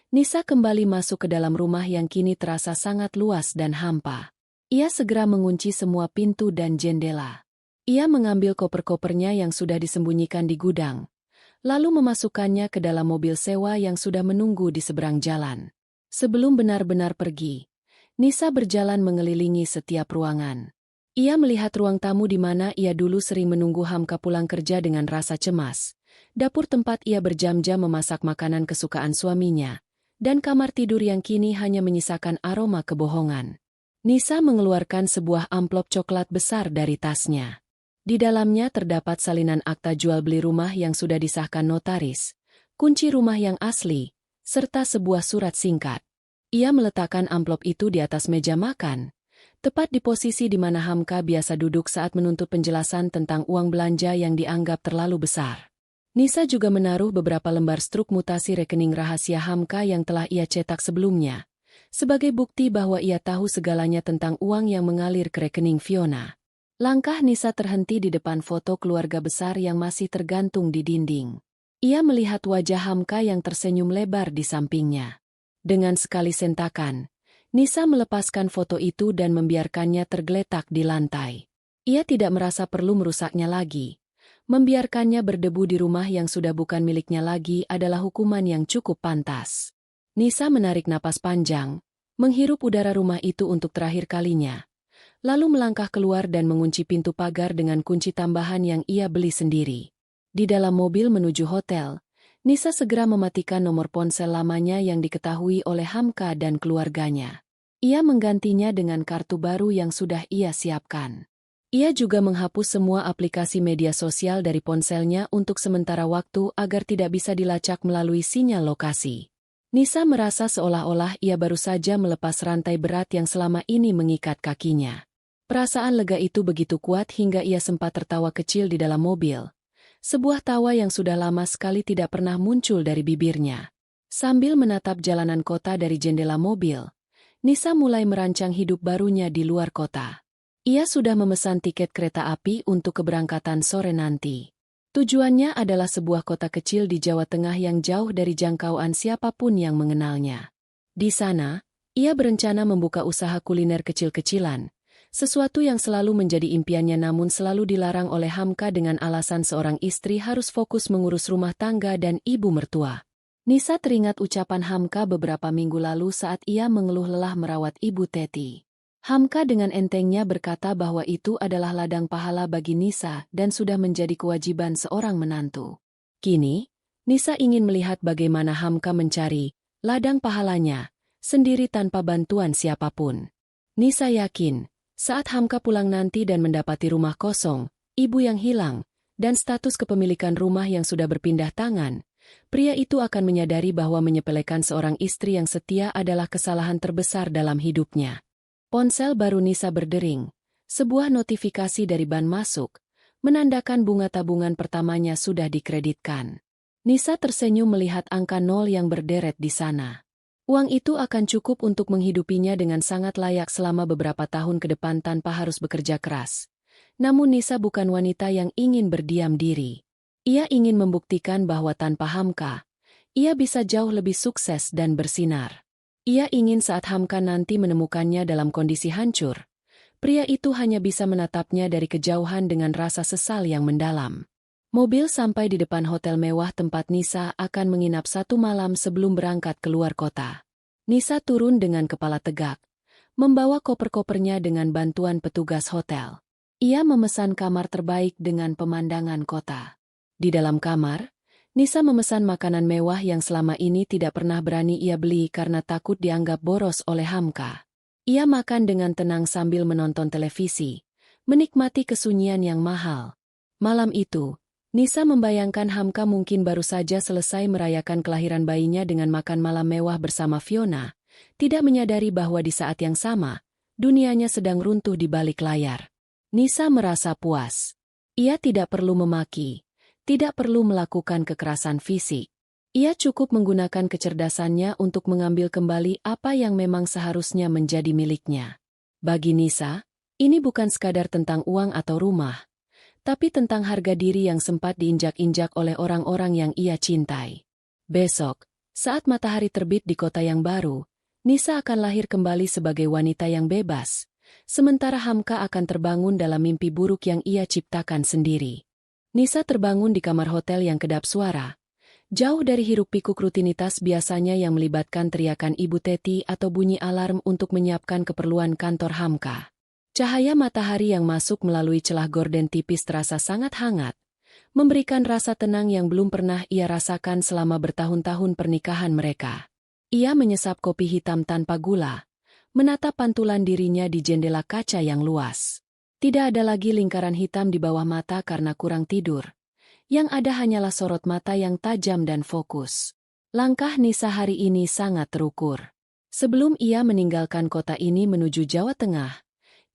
Nisa kembali masuk ke dalam rumah yang kini terasa sangat luas dan hampa. Ia segera mengunci semua pintu dan jendela. Ia mengambil koper-kopernya yang sudah disembunyikan di gudang, lalu memasukkannya ke dalam mobil sewa yang sudah menunggu di seberang jalan. Sebelum benar-benar pergi, Nisa berjalan mengelilingi setiap ruangan. Ia melihat ruang tamu di mana ia dulu sering menunggu Hamka pulang kerja dengan rasa cemas, dapur tempat ia berjam-jam memasak makanan kesukaan suaminya, dan kamar tidur yang kini hanya menyisakan aroma kebohongan. Nisa mengeluarkan sebuah amplop coklat besar dari tasnya. Di dalamnya terdapat salinan akta jual beli rumah yang sudah disahkan notaris, kunci rumah yang asli, serta sebuah surat singkat. Ia meletakkan amplop itu di atas meja makan, tepat di posisi di mana Hamka biasa duduk saat menuntut penjelasan tentang uang belanja yang dianggap terlalu besar. Nisa juga menaruh beberapa lembar struk mutasi rekening rahasia Hamka yang telah ia cetak sebelumnya, sebagai bukti bahwa ia tahu segalanya tentang uang yang mengalir ke rekening Fiona. Langkah Nisa terhenti di depan foto keluarga besar yang masih tergantung di dinding. Ia melihat wajah Hamka yang tersenyum lebar di sampingnya. Dengan sekali sentakan, Nisa melepaskan foto itu dan membiarkannya tergeletak di lantai. Ia tidak merasa perlu merusaknya lagi. Membiarkannya berdebu di rumah yang sudah bukan miliknya lagi adalah hukuman yang cukup pantas. Nisa menarik napas panjang, menghirup udara rumah itu untuk terakhir kalinya, lalu melangkah keluar dan mengunci pintu pagar dengan kunci tambahan yang ia beli sendiri. Di dalam mobil menuju hotel, Nisa segera mematikan nomor ponsel lamanya yang diketahui oleh Hamka dan keluarganya. Ia menggantinya dengan kartu baru yang sudah ia siapkan. Ia juga menghapus semua aplikasi media sosial dari ponselnya untuk sementara waktu agar tidak bisa dilacak melalui sinyal lokasi. Nisa merasa seolah-olah ia baru saja melepas rantai berat yang selama ini mengikat kakinya. Perasaan lega itu begitu kuat hingga ia sempat tertawa kecil di dalam mobil. Sebuah tawa yang sudah lama sekali tidak pernah muncul dari bibirnya. Sambil menatap jalanan kota dari jendela mobil, Nisa mulai merancang hidup barunya di luar kota. Ia sudah memesan tiket kereta api untuk keberangkatan sore nanti. Tujuannya adalah sebuah kota kecil di Jawa Tengah yang jauh dari jangkauan siapapun yang mengenalnya. Di sana, ia berencana membuka usaha kuliner kecil-kecilan, sesuatu yang selalu menjadi impiannya namun selalu dilarang oleh Hamka dengan alasan seorang istri harus fokus mengurus rumah tangga dan ibu mertua. Nisa teringat ucapan Hamka beberapa minggu lalu saat ia mengeluh lelah merawat Ibu Teti. Hamka dengan entengnya berkata bahwa itu adalah ladang pahala bagi Nisa dan sudah menjadi kewajiban seorang menantu. Kini, Nisa ingin melihat bagaimana Hamka mencari ladang pahalanya sendiri tanpa bantuan siapapun. Nisa yakin, saat Hamka pulang nanti dan mendapati rumah kosong, ibu yang hilang, dan status kepemilikan rumah yang sudah berpindah tangan, pria itu akan menyadari bahwa menyepelekan seorang istri yang setia adalah kesalahan terbesar dalam hidupnya. Ponsel baru Nisa berdering. Sebuah notifikasi dari bank masuk, menandakan bunga tabungan pertamanya sudah dikreditkan. Nisa tersenyum melihat angka 0 yang berderet di sana. Uang itu akan cukup untuk menghidupinya dengan sangat layak selama beberapa tahun ke depan tanpa harus bekerja keras. Namun Nisa bukan wanita yang ingin berdiam diri. Ia ingin membuktikan bahwa tanpa Hamka, ia bisa jauh lebih sukses dan bersinar. Ia ingin saat Hamka nanti menemukannya dalam kondisi hancur, pria itu hanya bisa menatapnya dari kejauhan dengan rasa sesal yang mendalam. Mobil sampai di depan hotel mewah tempat Nisa akan menginap 1 malam sebelum berangkat keluar kota. Nisa turun dengan kepala tegak, membawa koper-kopernya dengan bantuan petugas hotel. Ia memesan kamar terbaik dengan pemandangan kota. Di dalam kamar, Nisa memesan makanan mewah yang selama ini tidak pernah berani ia beli karena takut dianggap boros oleh Hamka. Ia makan dengan tenang sambil menonton televisi, menikmati kesunyian yang mahal. Malam itu, Nisa membayangkan Hamka mungkin baru saja selesai merayakan kelahiran bayinya dengan makan malam mewah bersama Fiona, tidak menyadari bahwa di saat yang sama, dunianya sedang runtuh di balik layar. Nisa merasa puas. Ia tidak perlu memaki, tidak perlu melakukan kekerasan fisik. Ia cukup menggunakan kecerdasannya untuk mengambil kembali apa yang memang seharusnya menjadi miliknya. Bagi Nisa, ini bukan sekadar tentang uang atau rumah, tapi tentang harga diri yang sempat diinjak-injak oleh orang-orang yang ia cintai. Besok, saat matahari terbit di kota yang baru, Nisa akan lahir kembali sebagai wanita yang bebas, sementara Hamka akan terbangun dalam mimpi buruk yang ia ciptakan sendiri. Nisa terbangun di kamar hotel yang kedap suara, jauh dari hiruk-pikuk rutinitas biasanya yang melibatkan teriakan Ibu Teti atau bunyi alarm untuk menyiapkan keperluan kantor Hamka. Cahaya matahari yang masuk melalui celah gorden tipis terasa sangat hangat, memberikan rasa tenang yang belum pernah ia rasakan selama bertahun-tahun pernikahan mereka. Ia menyesap kopi hitam tanpa gula, menatap pantulan dirinya di jendela kaca yang luas. Tidak ada lagi lingkaran hitam di bawah mata karena kurang tidur. Yang ada hanyalah sorot mata yang tajam dan fokus. Langkah Nisa hari ini sangat terukur. Sebelum ia meninggalkan kota ini menuju Jawa Tengah,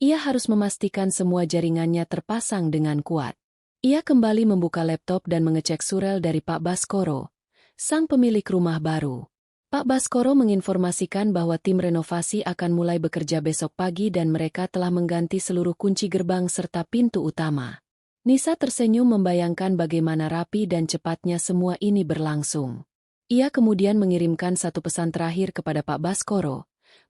ia harus memastikan semua jaringannya terpasang dengan kuat. Ia kembali membuka laptop dan mengecek surel dari Pak Baskoro, sang pemilik rumah baru. Pak Baskoro menginformasikan bahwa tim renovasi akan mulai bekerja besok pagi dan mereka telah mengganti seluruh kunci gerbang serta pintu utama. Nisa tersenyum membayangkan bagaimana rapi dan cepatnya semua ini berlangsung. Ia kemudian mengirimkan satu pesan terakhir kepada Pak Baskoro,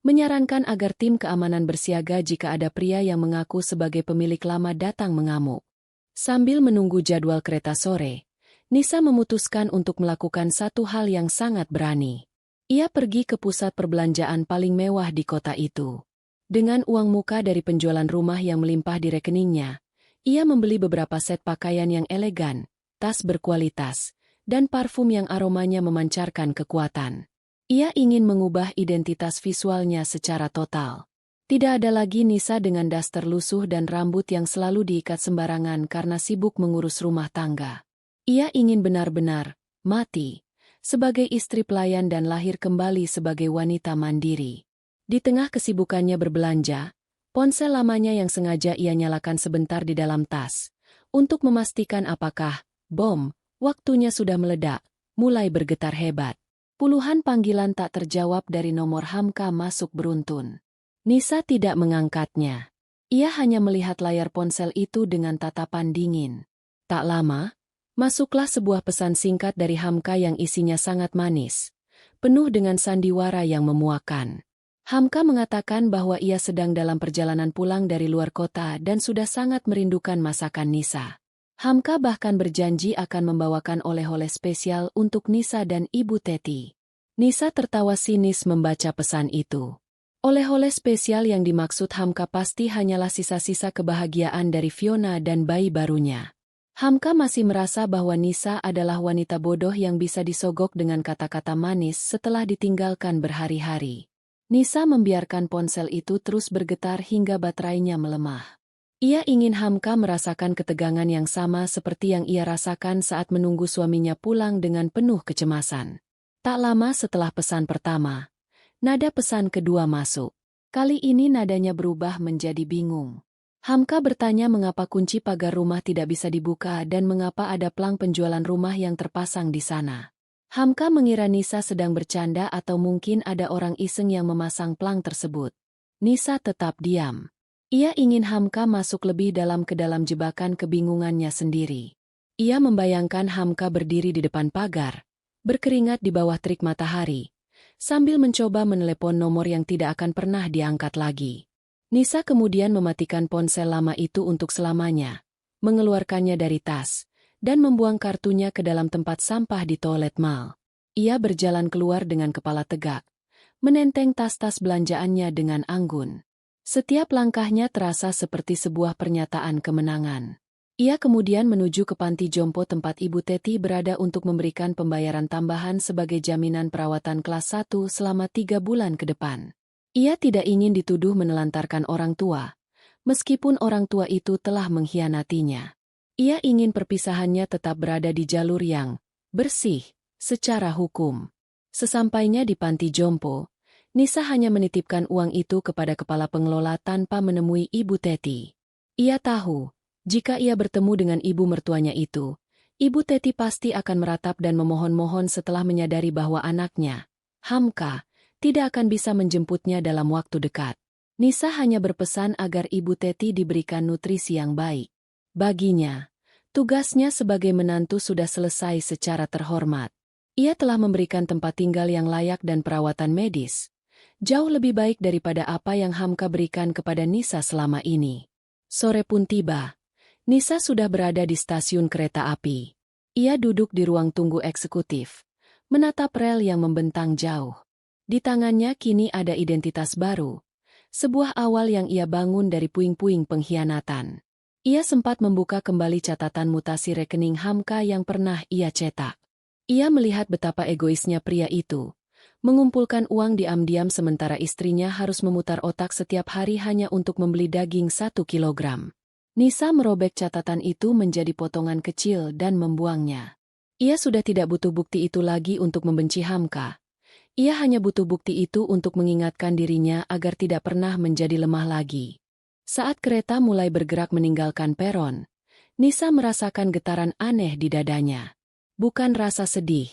menyarankan agar tim keamanan bersiaga jika ada pria yang mengaku sebagai pemilik lama datang mengamuk. Sambil menunggu jadwal kereta sore, Nisa memutuskan untuk melakukan satu hal yang sangat berani. Ia pergi ke pusat perbelanjaan paling mewah di kota itu. Dengan uang muka dari penjualan rumah yang melimpah di rekeningnya, ia membeli beberapa set pakaian yang elegan, tas berkualitas, dan parfum yang aromanya memancarkan kekuatan. Ia ingin mengubah identitas visualnya secara total. Tidak ada lagi Nisa dengan daster lusuh dan rambut yang selalu diikat sembarangan karena sibuk mengurus rumah tangga. Ia ingin benar-benar mati sebagai istri pelayan dan lahir kembali sebagai wanita mandiri. Di tengah kesibukannya berbelanja, ponsel lamanya yang sengaja ia nyalakan sebentar di dalam tas, untuk memastikan apakah bom waktunya sudah meledak, mulai bergetar hebat. Puluhan panggilan tak terjawab dari nomor Hamka masuk beruntun. Nisa tidak mengangkatnya. Ia hanya melihat layar ponsel itu dengan tatapan dingin. Tak lama, masuklah sebuah pesan singkat dari Hamka yang isinya sangat manis, penuh dengan sandiwara yang memuakan. Hamka mengatakan bahwa ia sedang dalam perjalanan pulang dari luar kota dan sudah sangat merindukan masakan Nisa. Hamka bahkan berjanji akan membawakan oleh-oleh spesial untuk Nisa dan Ibu Teti. Nisa tertawa sinis membaca pesan itu. Oleh-oleh spesial yang dimaksud Hamka pasti hanyalah sisa-sisa kebahagiaan dari Fiona dan bayi barunya. Hamka masih merasa bahwa Nisa adalah wanita bodoh yang bisa disogok dengan kata-kata manis setelah ditinggalkan berhari-hari. Nisa membiarkan ponsel itu terus bergetar hingga baterainya melemah. Ia ingin Hamka merasakan ketegangan yang sama seperti yang ia rasakan saat menunggu suaminya pulang dengan penuh kecemasan. Tak lama setelah pesan pertama, nada pesan kedua masuk. Kali ini nadanya berubah menjadi bingung. Hamka bertanya mengapa kunci pagar rumah tidak bisa dibuka dan mengapa ada plang penjualan rumah yang terpasang di sana. Hamka mengira Nisa sedang bercanda atau mungkin ada orang iseng yang memasang plang tersebut. Nisa tetap diam. Ia ingin Hamka masuk lebih dalam ke dalam jebakan kebingungannya sendiri. Ia membayangkan Hamka berdiri di depan pagar, berkeringat di bawah terik matahari, sambil mencoba menelepon nomor yang tidak akan pernah diangkat lagi. Nisa kemudian mematikan ponsel lama itu untuk selamanya, mengeluarkannya dari tas, dan membuang kartunya ke dalam tempat sampah di toilet mall. Ia berjalan keluar dengan kepala tegak, menenteng tas-tas belanjaannya dengan anggun. Setiap langkahnya terasa seperti sebuah pernyataan kemenangan. Ia kemudian menuju ke panti jompo tempat Ibu Teti berada untuk memberikan pembayaran tambahan sebagai jaminan perawatan kelas 1 selama 3 bulan ke depan. Ia tidak ingin dituduh menelantarkan orang tua, meskipun orang tua itu telah mengkhianatinya. Ia ingin perpisahannya tetap berada di jalur yang bersih secara hukum. Sesampainya di panti jompo, Nisa hanya menitipkan uang itu kepada kepala pengelola tanpa menemui Ibu Teti. Ia tahu, jika ia bertemu dengan ibu mertuanya itu, Ibu Teti pasti akan meratap dan memohon-mohon setelah menyadari bahwa anaknya, Hamka, tidak akan bisa menjemputnya dalam waktu dekat. Nisa hanya berpesan agar Ibu Teti diberikan nutrisi yang baik. Baginya, tugasnya sebagai menantu sudah selesai secara terhormat. Ia telah memberikan tempat tinggal yang layak dan perawatan medis. Jauh lebih baik daripada apa yang Hamka berikan kepada Nisa selama ini. Sore pun tiba. Nisa sudah berada di stasiun kereta api. Ia duduk di ruang tunggu eksekutif, menatap rel yang membentang jauh. Di tangannya kini ada identitas baru, sebuah awal yang ia bangun dari puing-puing pengkhianatan. Ia sempat membuka kembali catatan mutasi rekening Hamka yang pernah ia cetak. Ia melihat betapa egoisnya pria itu, mengumpulkan uang diam-diam sementara istrinya harus memutar otak setiap hari hanya untuk membeli daging 1 kilogram. Nisa merobek catatan itu menjadi potongan kecil dan membuangnya. Ia sudah tidak butuh bukti itu lagi untuk membenci Hamka. Ia hanya butuh bukti itu untuk mengingatkan dirinya agar tidak pernah menjadi lemah lagi. Saat kereta mulai bergerak meninggalkan peron, Nisa merasakan getaran aneh di dadanya. Bukan rasa sedih,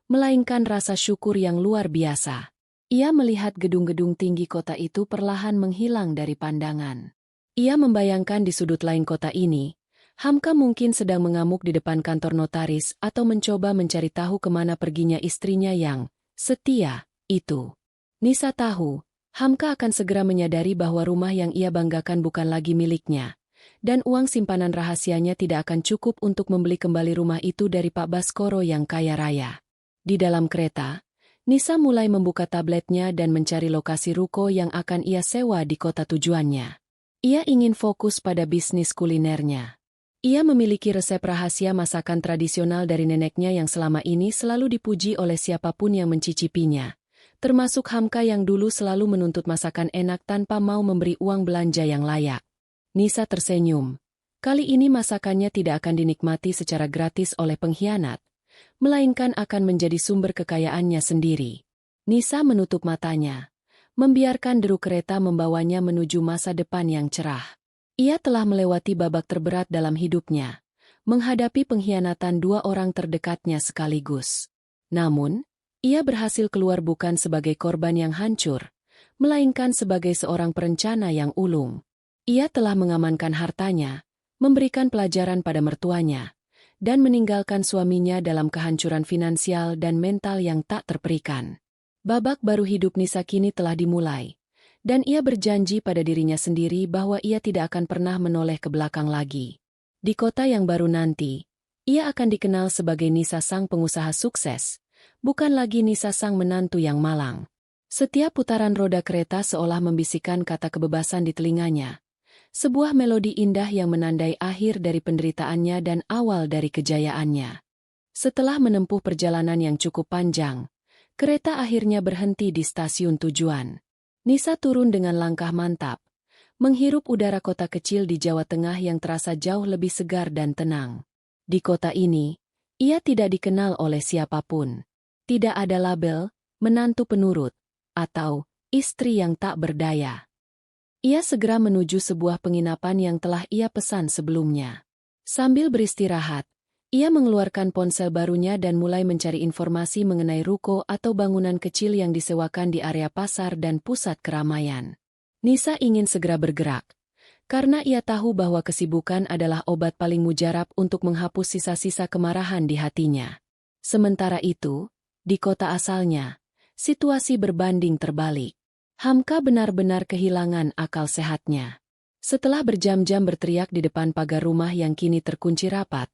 melainkan rasa syukur yang luar biasa. Ia melihat gedung-gedung tinggi kota itu perlahan menghilang dari pandangan. Ia membayangkan di sudut lain kota ini, Hamka mungkin sedang mengamuk di depan kantor notaris atau mencoba mencari tahu kemana perginya istrinya yang setia itu. Nisa tahu, Hamka akan segera menyadari bahwa rumah yang ia banggakan bukan lagi miliknya, dan uang simpanan rahasianya tidak akan cukup untuk membeli kembali rumah itu dari Pak Baskoro yang kaya raya. Di dalam kereta, Nisa mulai membuka tabletnya dan mencari lokasi ruko yang akan ia sewa di kota tujuannya. Ia ingin fokus pada bisnis kulinernya. Ia memiliki resep rahasia masakan tradisional dari neneknya yang selama ini selalu dipuji oleh siapapun yang mencicipinya, termasuk Hamka yang dulu selalu menuntut masakan enak tanpa mau memberi uang belanja yang layak. Nisa tersenyum. Kali ini masakannya tidak akan dinikmati secara gratis oleh pengkhianat, melainkan akan menjadi sumber kekayaannya sendiri. Nisa menutup matanya, membiarkan deru kereta membawanya menuju masa depan yang cerah. Ia telah melewati babak terberat dalam hidupnya, menghadapi pengkhianatan 2 orang terdekatnya sekaligus. Namun, ia berhasil keluar bukan sebagai korban yang hancur, melainkan sebagai seorang perencana yang ulung. Ia telah mengamankan hartanya, memberikan pelajaran pada mertuanya, dan meninggalkan suaminya dalam kehancuran finansial dan mental yang tak terperikan. Babak baru hidup Nisa kini telah dimulai, dan ia berjanji pada dirinya sendiri bahwa ia tidak akan pernah menoleh ke belakang lagi. Di kota yang baru nanti, ia akan dikenal sebagai Nisa sang pengusaha sukses, bukan lagi Nisa sang menantu yang malang. Setiap putaran roda kereta seolah membisikkan kata kebebasan di telinganya. Sebuah melodi indah yang menandai akhir dari penderitaannya dan awal dari kejayaannya. Setelah menempuh perjalanan yang cukup panjang, kereta akhirnya berhenti di stasiun tujuan. Nisa turun dengan langkah mantap, menghirup udara kota kecil di Jawa Tengah yang terasa jauh lebih segar dan tenang. Di kota ini, ia tidak dikenal oleh siapapun. Tidak ada label, menantu penurut, atau istri yang tak berdaya. Ia segera menuju sebuah penginapan yang telah ia pesan sebelumnya. Sambil beristirahat, ia mengeluarkan ponsel barunya dan mulai mencari informasi mengenai ruko atau bangunan kecil yang disewakan di area pasar dan pusat keramaian. Nisa ingin segera bergerak, karena ia tahu bahwa kesibukan adalah obat paling mujarab untuk menghapus sisa-sisa kemarahan di hatinya. Sementara itu, di kota asalnya, situasi berbanding terbalik. Hamka benar-benar kehilangan akal sehatnya. Setelah berjam-jam berteriak di depan pagar rumah yang kini terkunci rapat,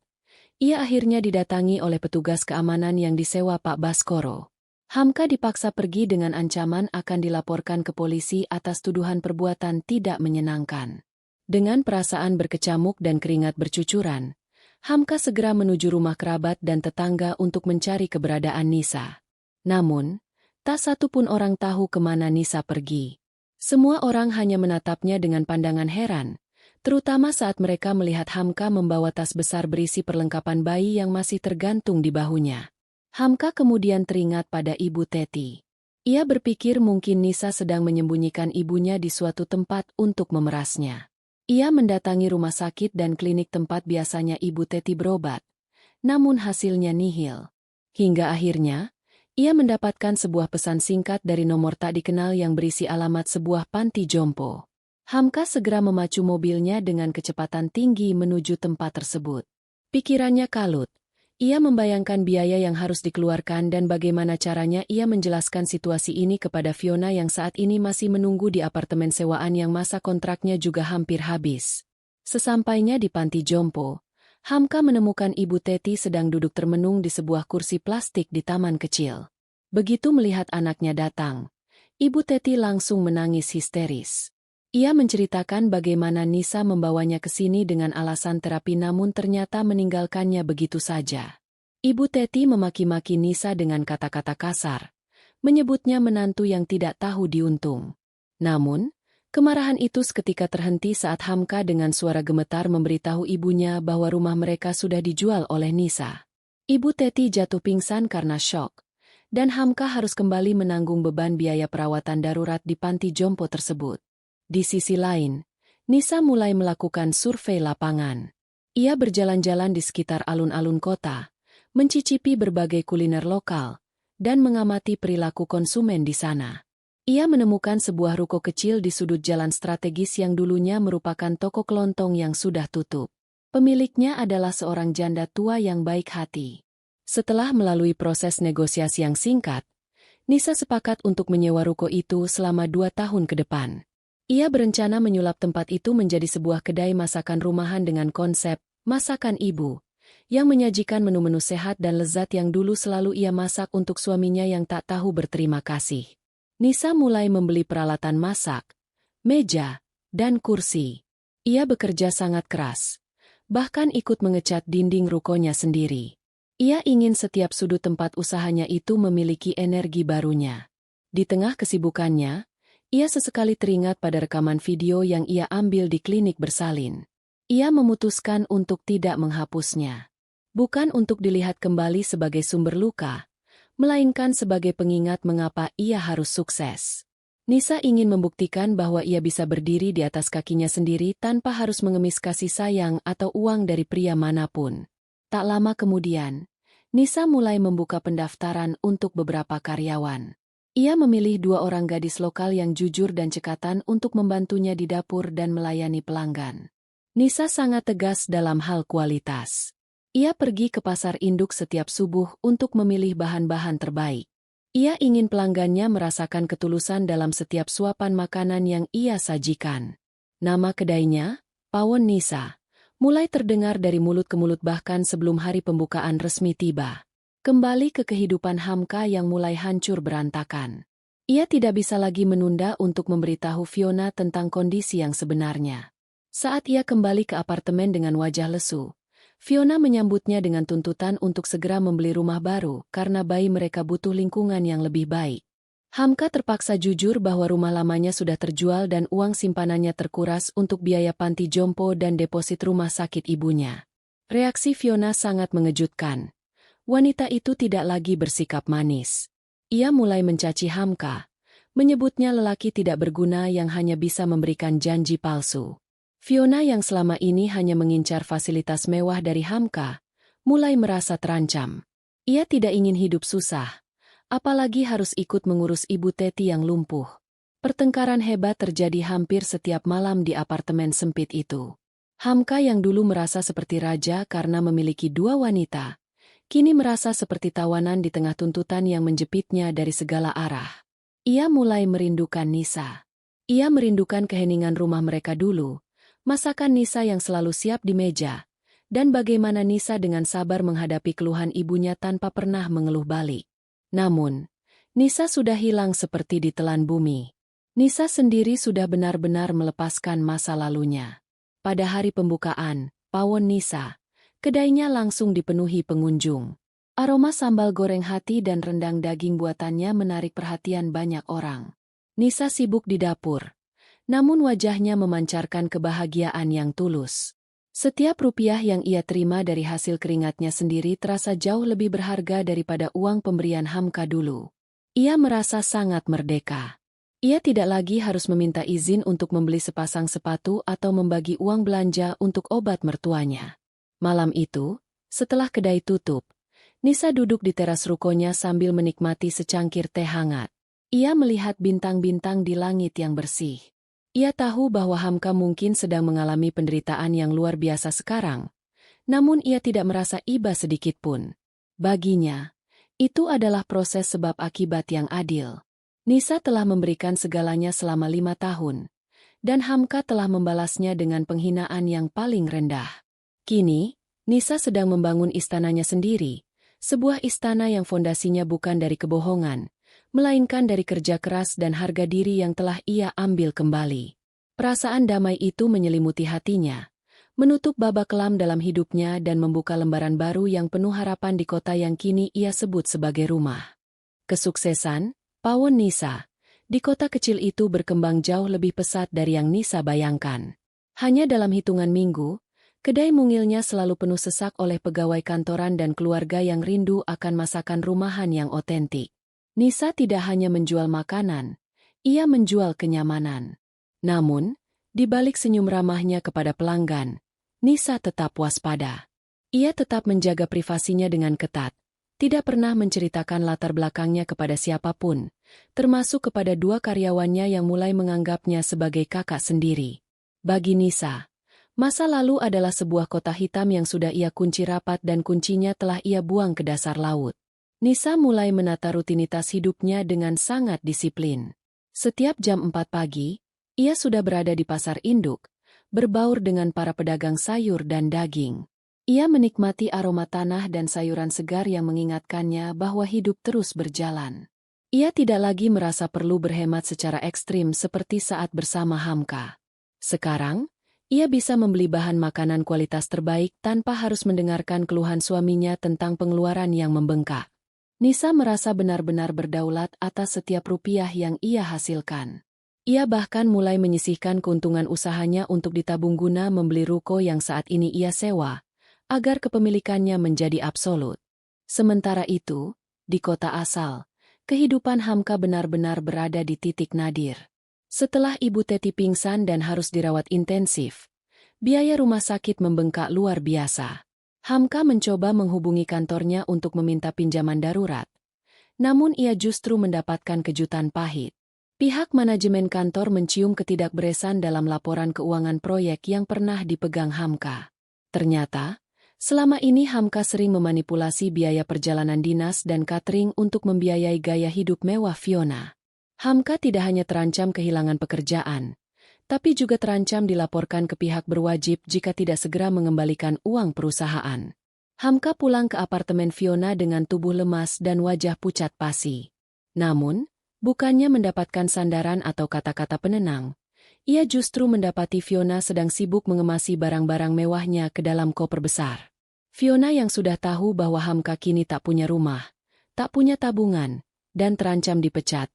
ia akhirnya didatangi oleh petugas keamanan yang disewa Pak Baskoro. Hamka dipaksa pergi dengan ancaman akan dilaporkan ke polisi atas tuduhan perbuatan tidak menyenangkan. Dengan perasaan berkecamuk dan keringat bercucuran, Hamka segera menuju rumah kerabat dan tetangga untuk mencari keberadaan Nisa. Namun, tak satu pun orang tahu kemana Nisa pergi. Semua orang hanya menatapnya dengan pandangan heran, terutama saat mereka melihat Hamka membawa tas besar berisi perlengkapan bayi yang masih tergantung di bahunya. Hamka kemudian teringat pada Ibu Teti. Ia berpikir mungkin Nisa sedang menyembunyikan ibunya di suatu tempat untuk memerasnya. Ia mendatangi rumah sakit dan klinik tempat biasanya Ibu Teti berobat, namun hasilnya nihil. Hingga akhirnya, ia mendapatkan sebuah pesan singkat dari nomor tak dikenal yang berisi alamat sebuah panti jompo. Hamka segera memacu mobilnya dengan kecepatan tinggi menuju tempat tersebut. Pikirannya kalut. Ia membayangkan biaya yang harus dikeluarkan dan bagaimana caranya ia menjelaskan situasi ini kepada Fiona yang saat ini masih menunggu di apartemen sewaan yang masa kontraknya juga hampir habis. Sesampainya di panti jompo, Hamka menemukan Ibu Teti sedang duduk termenung di sebuah kursi plastik di taman kecil. Begitu melihat anaknya datang, Ibu Teti langsung menangis histeris. Ia menceritakan bagaimana Nisa membawanya ke sini dengan alasan terapi namun ternyata meninggalkannya begitu saja. Ibu Teti memaki-maki Nisa dengan kata-kata kasar, menyebutnya menantu yang tidak tahu diuntung. Namun, kemarahan itu seketika terhenti saat Hamka dengan suara gemetar memberitahu ibunya bahwa rumah mereka sudah dijual oleh Nisa. Ibu Teti jatuh pingsan karena syok, dan Hamka harus kembali menanggung beban biaya perawatan darurat di panti jompo tersebut. Di sisi lain, Nisa mulai melakukan survei lapangan. Ia berjalan-jalan di sekitar alun-alun kota, mencicipi berbagai kuliner lokal, dan mengamati perilaku konsumen di sana. Ia menemukan sebuah ruko kecil di sudut jalan strategis yang dulunya merupakan toko kelontong yang sudah tutup. Pemiliknya adalah seorang janda tua yang baik hati. Setelah melalui proses negosiasi yang singkat, Nisa sepakat untuk menyewa ruko itu selama 2 tahun ke depan. Ia berencana menyulap tempat itu menjadi sebuah kedai masakan rumahan dengan konsep masakan ibu, yang menyajikan menu-menu sehat dan lezat yang dulu selalu ia masak untuk suaminya yang tak tahu berterima kasih. Nisa mulai membeli peralatan masak, meja, dan kursi. Ia bekerja sangat keras, bahkan ikut mengecat dinding rukonya sendiri. Ia ingin setiap sudut tempat usahanya itu memiliki energi barunya. Di tengah kesibukannya, ia sesekali teringat pada rekaman video yang ia ambil di klinik bersalin. Ia memutuskan untuk tidak menghapusnya. Bukan untuk dilihat kembali sebagai sumber luka, melainkan sebagai pengingat mengapa ia harus sukses. Nisa ingin membuktikan bahwa ia bisa berdiri di atas kakinya sendiri tanpa harus mengemis kasih sayang atau uang dari pria manapun. Tak lama kemudian, Nisa mulai membuka pendaftaran untuk beberapa karyawan. Ia memilih 2 orang gadis lokal yang jujur dan cekatan untuk membantunya di dapur dan melayani pelanggan. Nisa sangat tegas dalam hal kualitas. Ia pergi ke pasar induk setiap subuh untuk memilih bahan-bahan terbaik. Ia ingin pelanggannya merasakan ketulusan dalam setiap suapan makanan yang ia sajikan. Nama kedainya, Pawon Nisa, mulai terdengar dari mulut ke mulut bahkan sebelum hari pembukaan resmi tiba. Kembali ke kehidupan Hamka yang mulai hancur berantakan. Ia tidak bisa lagi menunda untuk memberitahu Fiona tentang kondisi yang sebenarnya. Saat ia kembali ke apartemen dengan wajah lesu, Fiona menyambutnya dengan tuntutan untuk segera membeli rumah baru karena bayi mereka butuh lingkungan yang lebih baik. Hamka terpaksa jujur bahwa rumah lamanya sudah terjual dan uang simpanannya terkuras untuk biaya panti jompo dan deposit rumah sakit ibunya. Reaksi Fiona sangat mengejutkan. Wanita itu tidak lagi bersikap manis. Ia mulai mencaci Hamka, menyebutnya lelaki tidak berguna yang hanya bisa memberikan janji palsu. Fiona yang selama ini hanya mengincar fasilitas mewah dari Hamka, mulai merasa terancam. Ia tidak ingin hidup susah, apalagi harus ikut mengurus ibu Teti yang lumpuh. Pertengkaran hebat terjadi hampir setiap malam di apartemen sempit itu. Hamka yang dulu merasa seperti raja karena memiliki dua wanita, kini merasa seperti tawanan di tengah tuntutan yang menjepitnya dari segala arah. Ia mulai merindukan Nisa. Ia merindukan keheningan rumah mereka dulu, masakan Nisa yang selalu siap di meja, dan bagaimana Nisa dengan sabar menghadapi keluhan ibunya tanpa pernah mengeluh balik. Namun, Nisa sudah hilang seperti ditelan bumi. Nisa sendiri sudah benar-benar melepaskan masa lalunya. Pada hari pembukaan, pawon Nisa, kedainya langsung dipenuhi pengunjung. Aroma sambal goreng hati dan rendang daging buatannya menarik perhatian banyak orang. Nisa sibuk di dapur, namun wajahnya memancarkan kebahagiaan yang tulus. Setiap rupiah yang ia terima dari hasil keringatnya sendiri terasa jauh lebih berharga daripada uang pemberian Hamka dulu. Ia merasa sangat merdeka. Ia tidak lagi harus meminta izin untuk membeli sepasang sepatu atau membagi uang belanja untuk obat mertuanya. Malam itu, setelah kedai tutup, Nisa duduk di teras rukonya sambil menikmati secangkir teh hangat. Ia melihat bintang-bintang di langit yang bersih. Ia tahu bahwa Hamka mungkin sedang mengalami penderitaan yang luar biasa sekarang, namun ia tidak merasa iba sedikitpun. Baginya, itu adalah proses sebab akibat yang adil. Nisa telah memberikan segalanya selama 5 tahun, dan Hamka telah membalasnya dengan penghinaan yang paling rendah. Kini, Nisa sedang membangun istananya sendiri, sebuah istana yang fondasinya bukan dari kebohongan, melainkan dari kerja keras dan harga diri yang telah ia ambil kembali. Perasaan damai itu menyelimuti hatinya, menutup babak kelam dalam hidupnya dan membuka lembaran baru yang penuh harapan di kota yang kini ia sebut sebagai rumah. Kesuksesan pawon Nisa di kota kecil itu berkembang jauh lebih pesat dari yang Nisa bayangkan. Hanya dalam hitungan minggu, kedai mungilnya selalu penuh sesak oleh pegawai kantoran dan keluarga yang rindu akan masakan rumahan yang otentik. Nisa tidak hanya menjual makanan, ia menjual kenyamanan. Namun, di balik senyum ramahnya kepada pelanggan, Nisa tetap waspada. Ia tetap menjaga privasinya dengan ketat, tidak pernah menceritakan latar belakangnya kepada siapapun, termasuk kepada dua karyawannya yang mulai menganggapnya sebagai kakak sendiri. Bagi Nisa, masa lalu adalah sebuah kotak hitam yang sudah ia kunci rapat dan kuncinya telah ia buang ke dasar laut. Nisa mulai menata rutinitas hidupnya dengan sangat disiplin. Setiap jam 4 pagi, ia sudah berada di pasar induk, berbaur dengan para pedagang sayur dan daging. Ia menikmati aroma tanah dan sayuran segar yang mengingatkannya bahwa hidup terus berjalan. Ia tidak lagi merasa perlu berhemat secara ekstrim seperti saat bersama Hamka. Sekarang, ia bisa membeli bahan makanan kualitas terbaik tanpa harus mendengarkan keluhan suaminya tentang pengeluaran yang membengkak. Nisa merasa benar-benar berdaulat atas setiap rupiah yang ia hasilkan. Ia bahkan mulai menyisihkan keuntungan usahanya untuk ditabung guna membeli ruko yang saat ini ia sewa, agar kepemilikannya menjadi absolut. Sementara itu, di kota asal, kehidupan Hamka benar-benar berada di titik nadir. Setelah ibu Teti pingsan dan harus dirawat intensif, biaya rumah sakit membengkak luar biasa. Hamka mencoba menghubungi kantornya untuk meminta pinjaman darurat. Namun ia justru mendapatkan kejutan pahit. Pihak manajemen kantor mencium ketidakberesan dalam laporan keuangan proyek yang pernah dipegang Hamka. Ternyata, selama ini Hamka sering memanipulasi biaya perjalanan dinas dan catering untuk membiayai gaya hidup mewah Fiona. Hamka tidak hanya terancam kehilangan pekerjaan, tapi juga terancam dilaporkan ke pihak berwajib jika tidak segera mengembalikan uang perusahaan. Hamka pulang ke apartemen Fiona dengan tubuh lemas dan wajah pucat pasi. Namun, bukannya mendapatkan sandaran atau kata-kata penenang, ia justru mendapati Fiona sedang sibuk mengemasi barang-barang mewahnya ke dalam koper besar. Fiona yang sudah tahu bahwa Hamka kini tak punya rumah, tak punya tabungan, dan terancam dipecat,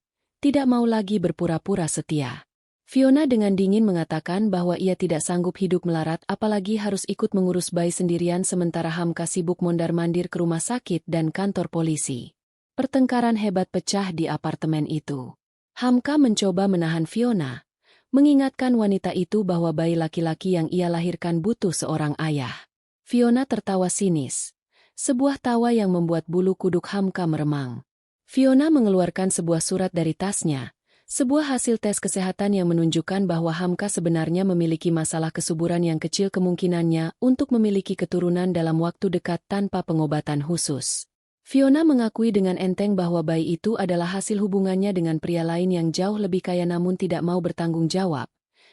tidak mau lagi berpura-pura setia. Fiona dengan dingin mengatakan bahwa ia tidak sanggup hidup melarat apalagi harus ikut mengurus bayi sendirian sementara Hamka sibuk mondar-mandir ke rumah sakit dan kantor polisi. Pertengkaran hebat pecah di apartemen itu. Hamka mencoba menahan Fiona, mengingatkan wanita itu bahwa bayi laki-laki yang ia lahirkan butuh seorang ayah. Fiona tertawa sinis. Sebuah tawa yang membuat bulu kuduk Hamka meremang. Fiona mengeluarkan sebuah surat dari tasnya. Sebuah hasil tes kesehatan yang menunjukkan bahwa Hamka sebenarnya memiliki masalah kesuburan yang kecil kemungkinannya untuk memiliki keturunan dalam waktu dekat tanpa pengobatan khusus. Fiona mengakui dengan enteng bahwa bayi itu adalah hasil hubungannya dengan pria lain yang jauh lebih kaya namun tidak mau bertanggung jawab.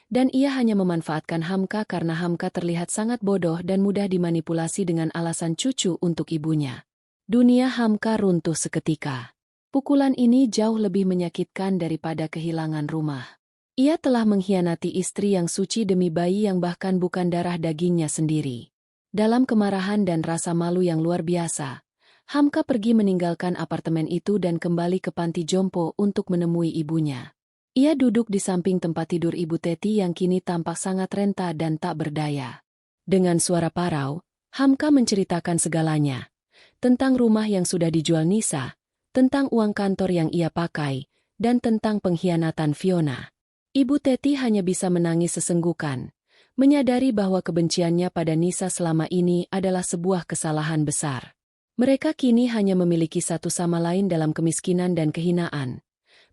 Dan ia hanya memanfaatkan Hamka karena Hamka terlihat sangat bodoh dan mudah dimanipulasi dengan alasan cucu untuk ibunya. Dunia Hamka runtuh seketika. Pukulan ini jauh lebih menyakitkan daripada kehilangan rumah. Ia telah mengkhianati istri yang suci demi bayi yang bahkan bukan darah dagingnya sendiri. Dalam kemarahan dan rasa malu yang luar biasa, Hamka pergi meninggalkan apartemen itu dan kembali ke panti jompo untuk menemui ibunya. Ia duduk di samping tempat tidur Ibu Teti yang kini tampak sangat renta dan tak berdaya. Dengan suara parau, Hamka menceritakan segalanya. Tentang rumah yang sudah dijual Nisa, tentang uang kantor yang ia pakai, dan tentang pengkhianatan Fiona. Ibu Teti hanya bisa menangis sesenggukan, menyadari bahwa kebenciannya pada Nisa selama ini adalah sebuah kesalahan besar. Mereka kini hanya memiliki satu sama lain dalam kemiskinan dan kehinaan.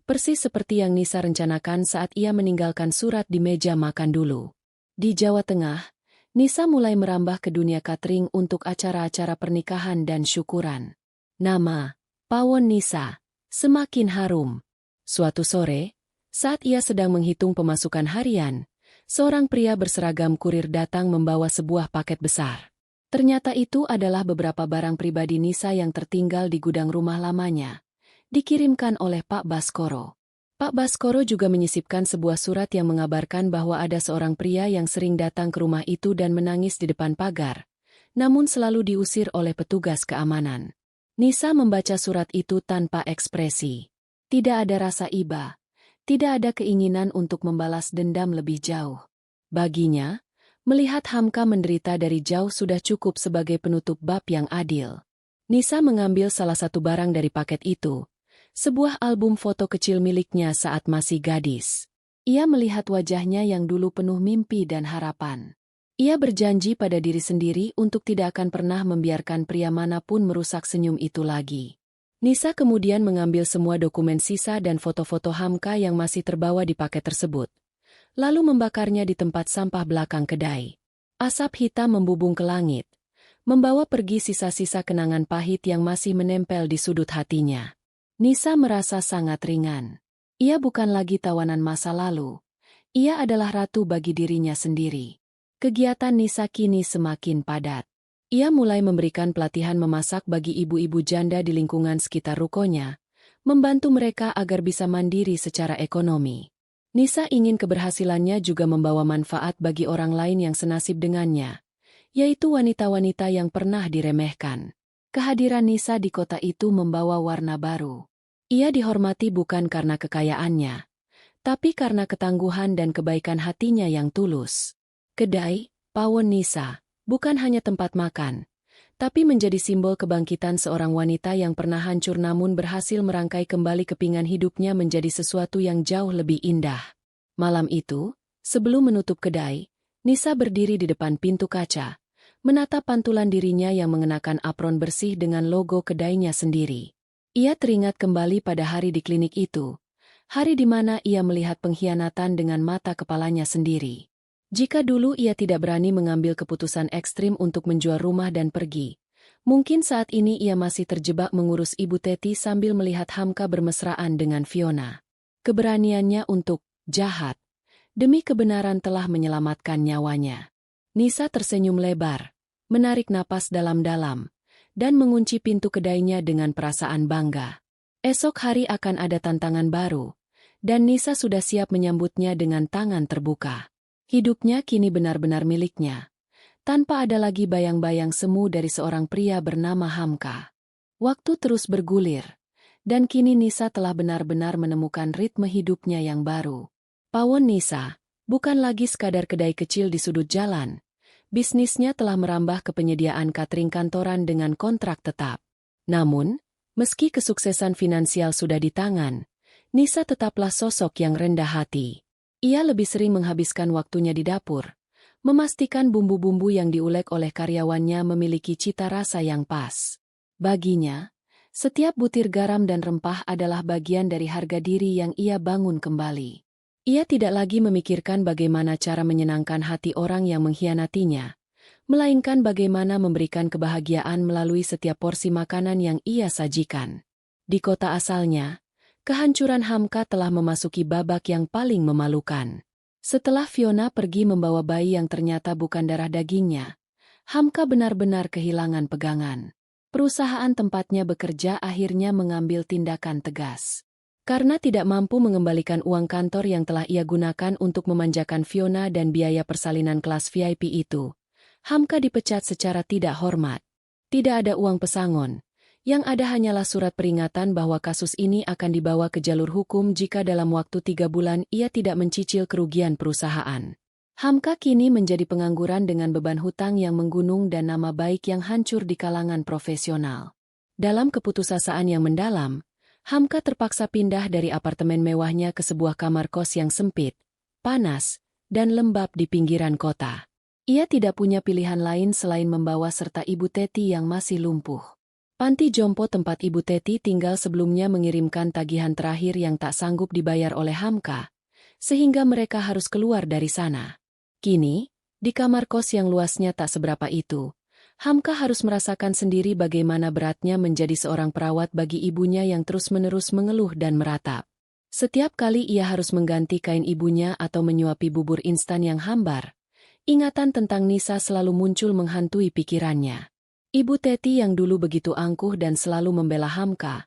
Persis seperti yang Nisa rencanakan saat ia meninggalkan surat di meja makan dulu. Di Jawa Tengah, Nisa mulai merambah ke dunia catering untuk acara-acara pernikahan dan syukuran. Nama Pawon Nisa semakin harum. Suatu sore, saat ia sedang menghitung pemasukan harian, seorang pria berseragam kurir datang membawa sebuah paket besar. Ternyata itu adalah beberapa barang pribadi Nisa yang tertinggal di gudang rumah lamanya, dikirimkan oleh Pak Baskoro. Pak Baskoro juga menyisipkan sebuah surat yang mengabarkan bahwa ada seorang pria yang sering datang ke rumah itu dan menangis di depan pagar, namun selalu diusir oleh petugas keamanan. Nisa membaca surat itu tanpa ekspresi. Tidak ada rasa iba. Tidak ada keinginan untuk membalas dendam lebih jauh. Baginya, melihat Hamka menderita dari jauh sudah cukup sebagai penutup bab yang adil. Nisa mengambil salah satu barang dari paket itu. Sebuah album foto kecil miliknya saat masih gadis. Ia melihat wajahnya yang dulu penuh mimpi dan harapan. Ia berjanji pada diri sendiri untuk tidak akan pernah membiarkan pria manapun merusak senyum itu lagi. Nisa kemudian mengambil semua dokumen sisa dan foto-foto Hamka yang masih terbawa di paket tersebut, lalu membakarnya di tempat sampah belakang kedai. Asap hitam membubung ke langit, membawa pergi sisa-sisa kenangan pahit yang masih menempel di sudut hatinya. Nisa merasa sangat ringan. Ia bukan lagi tawanan masa lalu. Ia adalah ratu bagi dirinya sendiri. Kegiatan Nisa kini semakin padat. Ia mulai memberikan pelatihan memasak bagi ibu-ibu janda di lingkungan sekitar rukonya, membantu mereka agar bisa mandiri secara ekonomi. Nisa ingin keberhasilannya juga membawa manfaat bagi orang lain yang senasib dengannya, yaitu wanita-wanita yang pernah diremehkan. Kehadiran Nisa di kota itu membawa warna baru. Ia dihormati bukan karena kekayaannya, tapi karena ketangguhan dan kebaikan hatinya yang tulus. Kedai Pawon Nisa bukan hanya tempat makan, tapi menjadi simbol kebangkitan seorang wanita yang pernah hancur namun berhasil merangkai kembali kepingan hidupnya menjadi sesuatu yang jauh lebih indah. Malam itu, sebelum menutup kedai, Nisa berdiri di depan pintu kaca, menatap pantulan dirinya yang mengenakan apron bersih dengan logo kedainya sendiri. Ia teringat kembali pada hari di klinik itu, hari di mana ia melihat pengkhianatan dengan mata kepalanya sendiri. Jika dulu ia tidak berani mengambil keputusan ekstrim untuk menjual rumah dan pergi, mungkin saat ini ia masih terjebak mengurus Ibu Teti sambil melihat Hamka bermesraan dengan Fiona. Keberaniannya untuk jahat demi kebenaran telah menyelamatkan nyawanya. Nisa tersenyum lebar, menarik napas dalam-dalam, dan mengunci pintu kedainya dengan perasaan bangga. Esok hari akan ada tantangan baru, dan Nisa sudah siap menyambutnya dengan tangan terbuka. Hidupnya kini benar-benar miliknya, tanpa ada lagi bayang-bayang semu dari seorang pria bernama Hamka. Waktu terus bergulir, dan kini Nisa telah benar-benar menemukan ritme hidupnya yang baru. Pawon Nisa bukan lagi sekadar kedai kecil di sudut jalan. Bisnisnya telah merambah ke penyediaan catering kantoran dengan kontrak tetap. Namun, meski kesuksesan finansial sudah di tangan, Nisa tetaplah sosok yang rendah hati. Ia lebih sering menghabiskan waktunya di dapur, memastikan bumbu-bumbu yang diulek oleh karyawannya memiliki cita rasa yang pas. Baginya, setiap butir garam dan rempah adalah bagian dari harga diri yang ia bangun kembali. Ia tidak lagi memikirkan bagaimana cara menyenangkan hati orang yang mengkhianatinya, melainkan bagaimana memberikan kebahagiaan melalui setiap porsi makanan yang ia sajikan. Di kota asalnya, kehancuran Hamka telah memasuki babak yang paling memalukan. Setelah Fiona pergi membawa bayi yang ternyata bukan darah dagingnya, Hamka benar-benar kehilangan pegangan. Perusahaan tempatnya bekerja akhirnya mengambil tindakan tegas. Karena tidak mampu mengembalikan uang kantor yang telah ia gunakan untuk memanjakan Fiona dan biaya persalinan kelas VIP itu, Hamka dipecat secara tidak hormat. Tidak ada uang pesangon. Yang ada hanyalah surat peringatan bahwa kasus ini akan dibawa ke jalur hukum jika dalam waktu 3 bulan ia tidak mencicil kerugian perusahaan. Hamka kini menjadi pengangguran dengan beban hutang yang menggunung dan nama baik yang hancur di kalangan profesional. Dalam keputusasaan yang mendalam, Hamka terpaksa pindah dari apartemen mewahnya ke sebuah kamar kos yang sempit, panas, dan lembab di pinggiran kota. Ia tidak punya pilihan lain selain membawa serta Ibu Teti yang masih lumpuh. Panti jompo tempat Ibu Teti tinggal sebelumnya mengirimkan tagihan terakhir yang tak sanggup dibayar oleh Hamka, sehingga mereka harus keluar dari sana. Kini, di kamar kos yang luasnya tak seberapa itu, Hamka harus merasakan sendiri bagaimana beratnya menjadi seorang perawat bagi ibunya yang terus-menerus mengeluh dan meratap. Setiap kali ia harus mengganti kain ibunya atau menyuapi bubur instan yang hambar, ingatan tentang Nisa selalu muncul menghantui pikirannya. Ibu Teti yang dulu begitu angkuh dan selalu membela Hamka,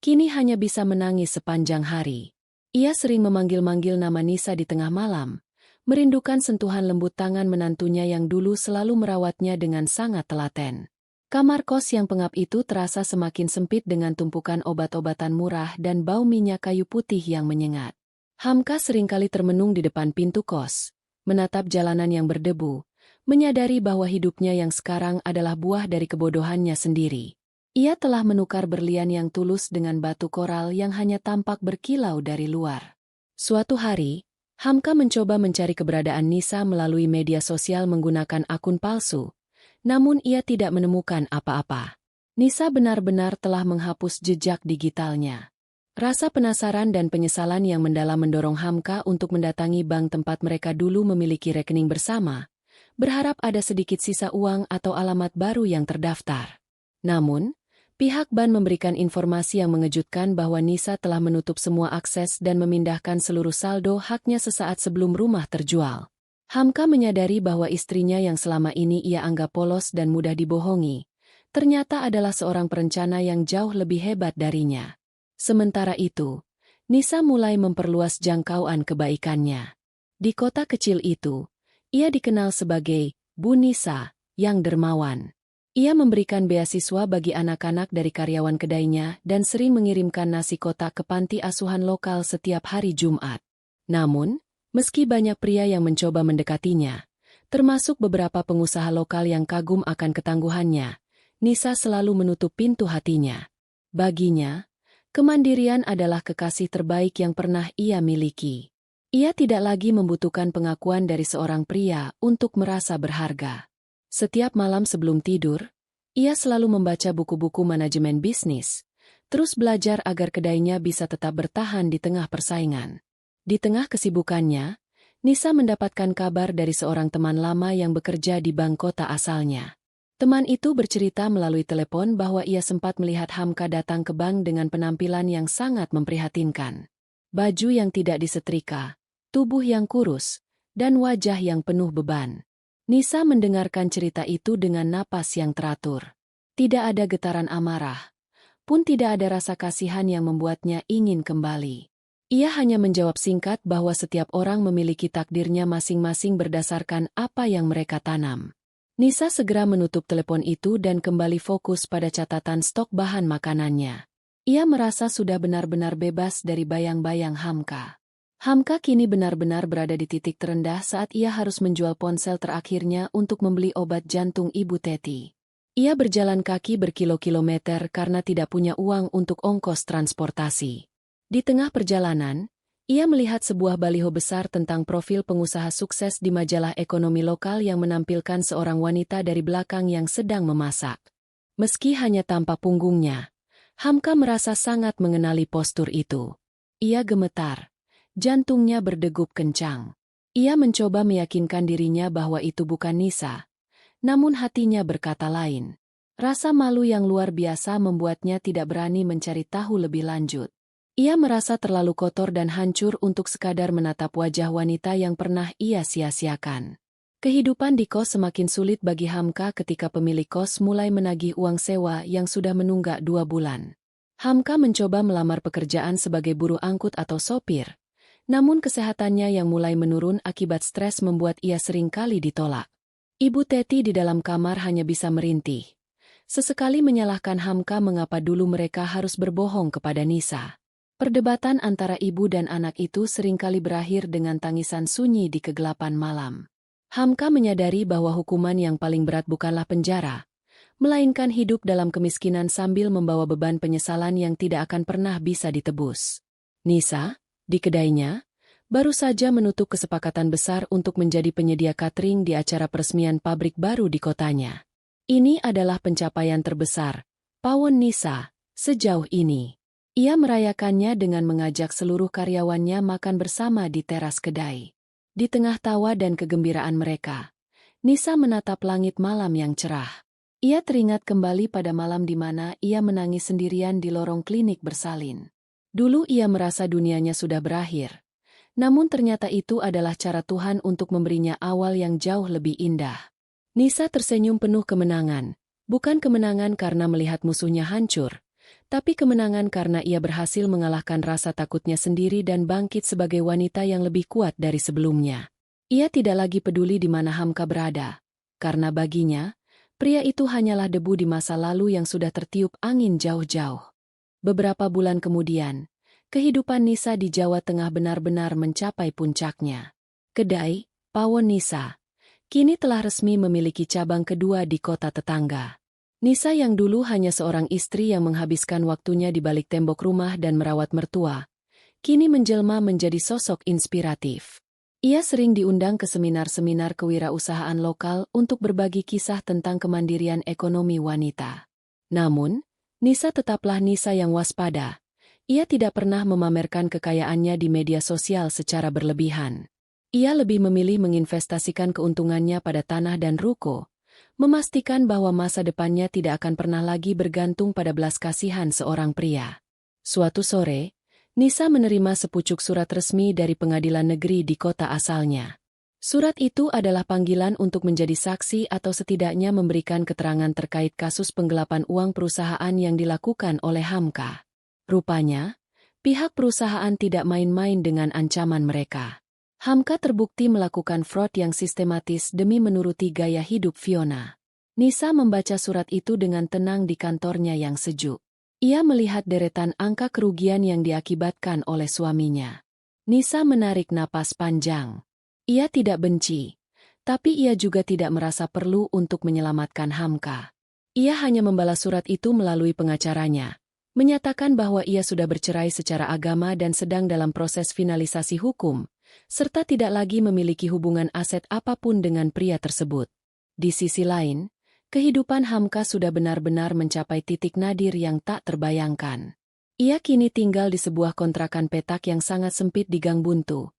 kini hanya bisa menangis sepanjang hari. Ia sering memanggil-manggil nama Nisa di tengah malam, merindukan sentuhan lembut tangan menantunya yang dulu selalu merawatnya dengan sangat telaten. Kamar kos yang pengap itu terasa semakin sempit dengan tumpukan obat-obatan murah dan bau minyak kayu putih yang menyengat. Hamka seringkali termenung di depan pintu kos, menatap jalanan yang berdebu, menyadari bahwa hidupnya yang sekarang adalah buah dari kebodohannya sendiri. Ia telah menukar berlian yang tulus dengan batu koral yang hanya tampak berkilau dari luar. Suatu hari, Hamka mencoba mencari keberadaan Nisa melalui media sosial menggunakan akun palsu, namun ia tidak menemukan apa-apa. Nisa benar-benar telah menghapus jejak digitalnya. Rasa penasaran dan penyesalan yang mendalam mendorong Hamka untuk mendatangi bank tempat mereka dulu memiliki rekening bersama, berharap ada sedikit sisa uang atau alamat baru yang terdaftar. Namun, pihak bank memberikan informasi yang mengejutkan bahwa Nisa telah menutup semua akses dan memindahkan seluruh saldo haknya sesaat sebelum rumah terjual. Hamka menyadari bahwa istrinya yang selama ini ia anggap polos dan mudah dibohongi, ternyata adalah seorang perencana yang jauh lebih hebat darinya. Sementara itu, Nisa mulai memperluas jangkauan kebaikannya. Di kota kecil itu, ia dikenal sebagai Bu Nisa yang dermawan. Ia memberikan beasiswa bagi anak-anak dari karyawan kedainya dan sering mengirimkan nasi kotak ke panti asuhan lokal setiap hari Jumat. Namun, meski banyak pria yang mencoba mendekatinya, termasuk beberapa pengusaha lokal yang kagum akan ketangguhannya, Nisa selalu menutup pintu hatinya. Baginya, kemandirian adalah kekasih terbaik yang pernah ia miliki. Ia tidak lagi membutuhkan pengakuan dari seorang pria untuk merasa berharga. Setiap malam sebelum tidur, ia selalu membaca buku-buku manajemen bisnis, terus belajar agar kedainya bisa tetap bertahan di tengah persaingan. Di tengah kesibukannya, Nisa mendapatkan kabar dari seorang teman lama yang bekerja di bank kota asalnya. Teman itu bercerita melalui telepon bahwa ia sempat melihat Hamka datang ke bank dengan penampilan yang sangat memprihatinkan. Baju yang tidak disetrika, tubuh yang kurus, dan wajah yang penuh beban. Nisa mendengarkan cerita itu dengan napas yang teratur. Tidak ada getaran amarah, pun tidak ada rasa kasihan yang membuatnya ingin kembali. Ia hanya menjawab singkat bahwa setiap orang memiliki takdirnya masing-masing berdasarkan apa yang mereka tanam. Nisa segera menutup telepon itu dan kembali fokus pada catatan stok bahan makanannya. Ia merasa sudah benar-benar bebas dari bayang-bayang Hamka. Hamka kini benar-benar berada di titik terendah saat ia harus menjual ponsel terakhirnya untuk membeli obat jantung Ibu Teti. Ia berjalan kaki berkilo-kilometer karena tidak punya uang untuk ongkos transportasi. Di tengah perjalanan, ia melihat sebuah baliho besar tentang profil pengusaha sukses di majalah ekonomi lokal yang menampilkan seorang wanita dari belakang yang sedang memasak. Meski hanya tampak punggungnya, Hamka merasa sangat mengenali postur itu. Ia gemetar. Jantungnya berdegup kencang. Ia mencoba meyakinkan dirinya bahwa itu bukan Nisa. Namun hatinya berkata lain. Rasa malu yang luar biasa membuatnya tidak berani mencari tahu lebih lanjut. Ia merasa terlalu kotor dan hancur untuk sekadar menatap wajah wanita yang pernah ia sia-siakan. Kehidupan di kos semakin sulit bagi Hamka ketika pemilik kos mulai menagih uang sewa yang sudah menunggak 2 bulan. Hamka mencoba melamar pekerjaan sebagai buruh angkut atau sopir. Namun kesehatannya yang mulai menurun akibat stres membuat ia seringkali ditolak. Ibu Teti di dalam kamar hanya bisa merintih. Sesekali menyalahkan Hamka mengapa dulu mereka harus berbohong kepada Nisa. Perdebatan antara ibu dan anak itu seringkali berakhir dengan tangisan sunyi di kegelapan malam. Hamka menyadari bahwa hukuman yang paling berat bukanlah penjara, melainkan hidup dalam kemiskinan sambil membawa beban penyesalan yang tidak akan pernah bisa ditebus. Nisa, di kedainya, baru saja menutup kesepakatan besar untuk menjadi penyedia catering di acara peresmian pabrik baru di kotanya. Ini adalah pencapaian terbesar Pawon Nisa sejauh ini. Ia merayakannya dengan mengajak seluruh karyawannya makan bersama di teras kedai. Di tengah tawa dan kegembiraan mereka, Nisa menatap langit malam yang cerah. Ia teringat kembali pada malam di mana ia menangis sendirian di lorong klinik bersalin. Dulu ia merasa dunianya sudah berakhir. Namun ternyata itu adalah cara Tuhan untuk memberinya awal yang jauh lebih indah. Nisa tersenyum penuh kemenangan. Bukan kemenangan karena melihat musuhnya hancur, tapi kemenangan karena ia berhasil mengalahkan rasa takutnya sendiri dan bangkit sebagai wanita yang lebih kuat dari sebelumnya. Ia tidak lagi peduli di mana Hamka berada, karena baginya, pria itu hanyalah debu di masa lalu yang sudah tertiup angin jauh-jauh. Beberapa bulan kemudian, kehidupan Nisa di Jawa Tengah benar-benar mencapai puncaknya. Kedai Pawon Nisa kini telah resmi memiliki cabang kedua di kota tetangga. Nisa yang dulu hanya seorang istri yang menghabiskan waktunya di balik tembok rumah dan merawat mertua, kini menjelma menjadi sosok inspiratif. Ia sering diundang ke seminar-seminar kewirausahaan lokal untuk berbagi kisah tentang kemandirian ekonomi wanita. Namun, Nisa tetaplah Nisa yang waspada. Ia tidak pernah memamerkan kekayaannya di media sosial secara berlebihan. Ia lebih memilih menginvestasikan keuntungannya pada tanah dan ruko, memastikan bahwa masa depannya tidak akan pernah lagi bergantung pada belas kasihan seorang pria. Suatu sore, Nisa menerima sepucuk surat resmi dari pengadilan negeri di kota asalnya. Surat itu adalah panggilan untuk menjadi saksi atau setidaknya memberikan keterangan terkait kasus penggelapan uang perusahaan yang dilakukan oleh Hamka. Rupanya, pihak perusahaan tidak main-main dengan ancaman mereka. Hamka terbukti melakukan fraud yang sistematis demi menuruti gaya hidup Fiona. Nisa membaca surat itu dengan tenang di kantornya yang sejuk. Ia melihat deretan angka kerugian yang diakibatkan oleh suaminya. Nisa menarik napas panjang. Ia tidak benci, tapi ia juga tidak merasa perlu untuk menyelamatkan Hamka. Ia hanya membalas surat itu melalui pengacaranya, menyatakan bahwa ia sudah bercerai secara agama dan sedang dalam proses finalisasi hukum, serta tidak lagi memiliki hubungan aset apapun dengan pria tersebut. Di sisi lain, kehidupan Hamka sudah benar-benar mencapai titik nadir yang tak terbayangkan. Ia kini tinggal di sebuah kontrakan petak yang sangat sempit di Gang Buntu,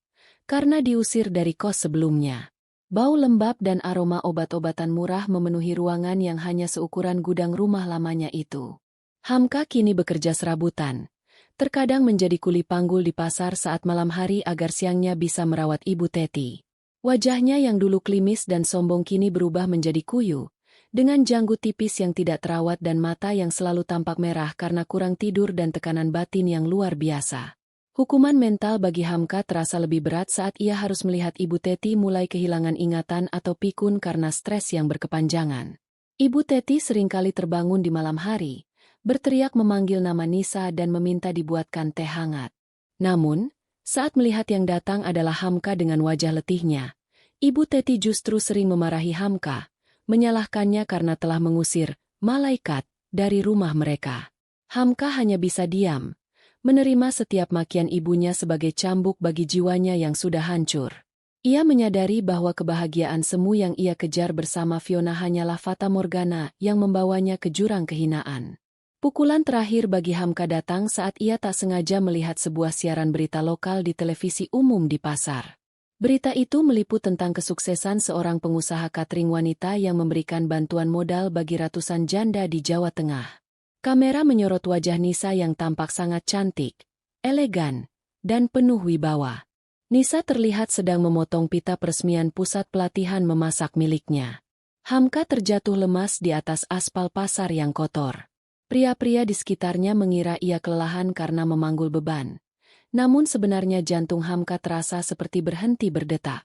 karena diusir dari kos sebelumnya. Bau lembab dan aroma obat-obatan murah memenuhi ruangan yang hanya seukuran gudang rumah lamanya itu. Hamka kini bekerja serabutan. Terkadang menjadi kuli panggul di pasar saat malam hari agar siangnya bisa merawat Ibu Teti. Wajahnya yang dulu klimis dan sombong kini berubah menjadi kuyu, dengan janggut tipis yang tidak terawat dan mata yang selalu tampak merah karena kurang tidur dan tekanan batin yang luar biasa. Hukuman mental bagi Hamka terasa lebih berat saat ia harus melihat Ibu Teti mulai kehilangan ingatan atau pikun karena stres yang berkepanjangan. Ibu Teti seringkali terbangun di malam hari, berteriak memanggil nama Nisa dan meminta dibuatkan teh hangat. Namun, saat melihat yang datang adalah Hamka dengan wajah letihnya, Ibu Teti justru sering memarahi Hamka, menyalahkannya karena telah mengusir malaikat dari rumah mereka. Hamka hanya bisa diam, menerima setiap makian ibunya sebagai cambuk bagi jiwanya yang sudah hancur. Ia menyadari bahwa kebahagiaan semu yang ia kejar bersama Fiona hanyalah fata morgana yang membawanya ke jurang kehinaan. Pukulan terakhir bagi Hamka datang saat ia tak sengaja melihat sebuah siaran berita lokal di televisi umum di pasar. Berita itu meliput tentang kesuksesan seorang pengusaha catering wanita yang memberikan bantuan modal bagi ratusan janda di Jawa Tengah. Kamera menyorot wajah Nisa yang tampak sangat cantik, elegan, dan penuh wibawa. Nisa terlihat sedang memotong pita peresmian pusat pelatihan memasak miliknya. Hamka terjatuh lemas di atas aspal pasar yang kotor. Pria-pria di sekitarnya mengira ia kelelahan karena memanggul beban. Namun sebenarnya jantung Hamka terasa seperti berhenti berdetak.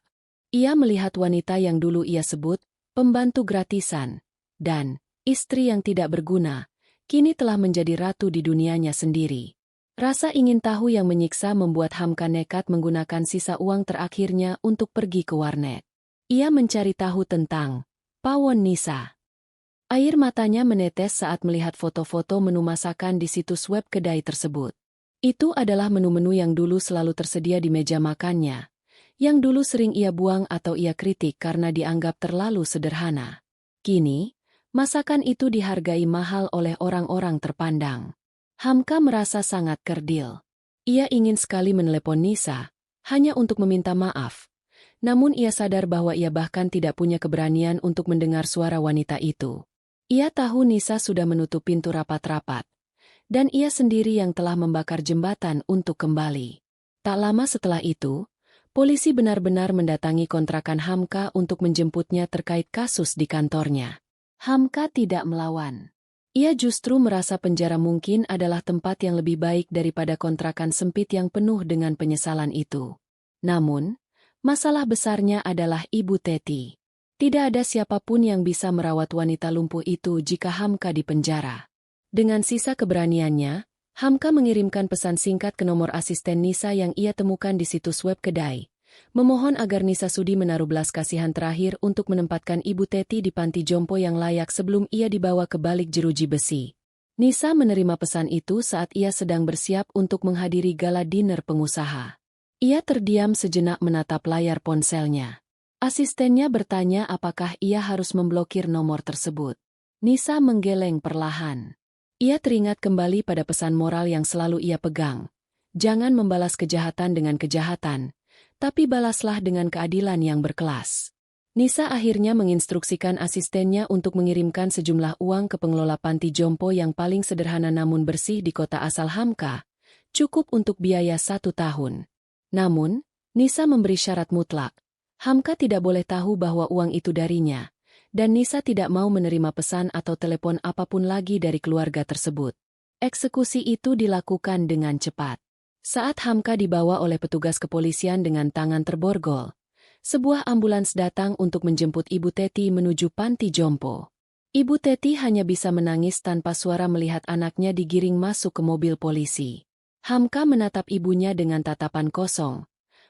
Ia melihat wanita yang dulu ia sebut pembantu gratisan dan istri yang tidak berguna, kini telah menjadi ratu di dunianya sendiri. Rasa ingin tahu yang menyiksa membuat Hamka nekat menggunakan sisa uang terakhirnya untuk pergi ke warnet. Ia mencari tahu tentang pawon Nisa. Air matanya menetes saat melihat foto-foto menu masakan di situs web kedai tersebut. Itu adalah menu-menu yang dulu selalu tersedia di meja makannya, yang dulu sering ia buang atau ia kritik karena dianggap terlalu sederhana. Kini, masakan itu dihargai mahal oleh orang-orang terpandang. Hamka merasa sangat kerdil. Ia ingin sekali menelepon Nisa, hanya untuk meminta maaf. Namun ia sadar bahwa ia bahkan tidak punya keberanian untuk mendengar suara wanita itu. Ia tahu Nisa sudah menutup pintu rapat-rapat. Dan ia sendiri yang telah membakar jembatan untuk kembali. Tak lama setelah itu, polisi benar-benar mendatangi kontrakan Hamka untuk menjemputnya terkait kasus di kantornya. Hamka tidak melawan. Ia justru merasa penjara mungkin adalah tempat yang lebih baik daripada kontrakan sempit yang penuh dengan penyesalan itu. Namun, masalah besarnya adalah Ibu Teti. Tidak ada siapapun yang bisa merawat wanita lumpuh itu jika Hamka dipenjara. Dengan sisa keberaniannya, Hamka mengirimkan pesan singkat ke nomor asisten Nisa yang ia temukan di situs web kedai, memohon agar Nisa sudi menaruh belas kasihan terakhir untuk menempatkan Ibu Teti di panti jompo yang layak sebelum ia dibawa ke balik jeruji besi. Nisa menerima pesan itu saat ia sedang bersiap untuk menghadiri gala dinner pengusaha. Ia terdiam sejenak menatap layar ponselnya. Asistennya bertanya apakah ia harus memblokir nomor tersebut. Nisa menggeleng perlahan. Ia teringat kembali pada pesan moral yang selalu ia pegang. Jangan membalas kejahatan dengan kejahatan, tapi balaslah dengan keadilan yang berkelas. Nisa akhirnya menginstruksikan asistennya untuk mengirimkan sejumlah uang ke pengelola panti jompo yang paling sederhana namun bersih di kota asal Hamka, cukup untuk biaya 1 tahun. Namun, Nisa memberi syarat mutlak. Hamka tidak boleh tahu bahwa uang itu darinya, dan Nisa tidak mau menerima pesan atau telepon apapun lagi dari keluarga tersebut. Eksekusi itu dilakukan dengan cepat. Saat Hamka dibawa oleh petugas kepolisian dengan tangan terborgol, sebuah ambulans datang untuk menjemput Ibu Teti menuju panti jompo. Ibu Teti hanya bisa menangis tanpa suara melihat anaknya digiring masuk ke mobil polisi. Hamka menatap ibunya dengan tatapan kosong,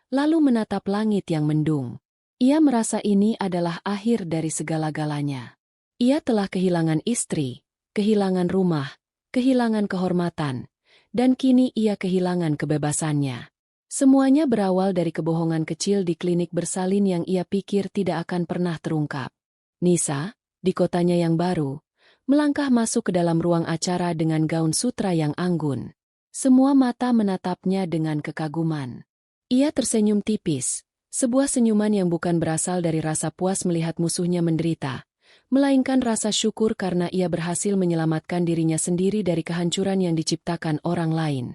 lalu menatap langit yang mendung. Ia merasa ini adalah akhir dari segala-galanya. Ia telah kehilangan istri, kehilangan rumah, kehilangan kehormatan, dan kini ia kehilangan kebebasannya. Semuanya berawal dari kebohongan kecil di klinik bersalin yang ia pikir tidak akan pernah terungkap. Nisa, di kotanya yang baru, melangkah masuk ke dalam ruang acara dengan gaun sutra yang anggun. Semua mata menatapnya dengan kekaguman. Ia tersenyum tipis, sebuah senyuman yang bukan berasal dari rasa puas melihat musuhnya menderita, melainkan rasa syukur karena ia berhasil menyelamatkan dirinya sendiri dari kehancuran yang diciptakan orang lain.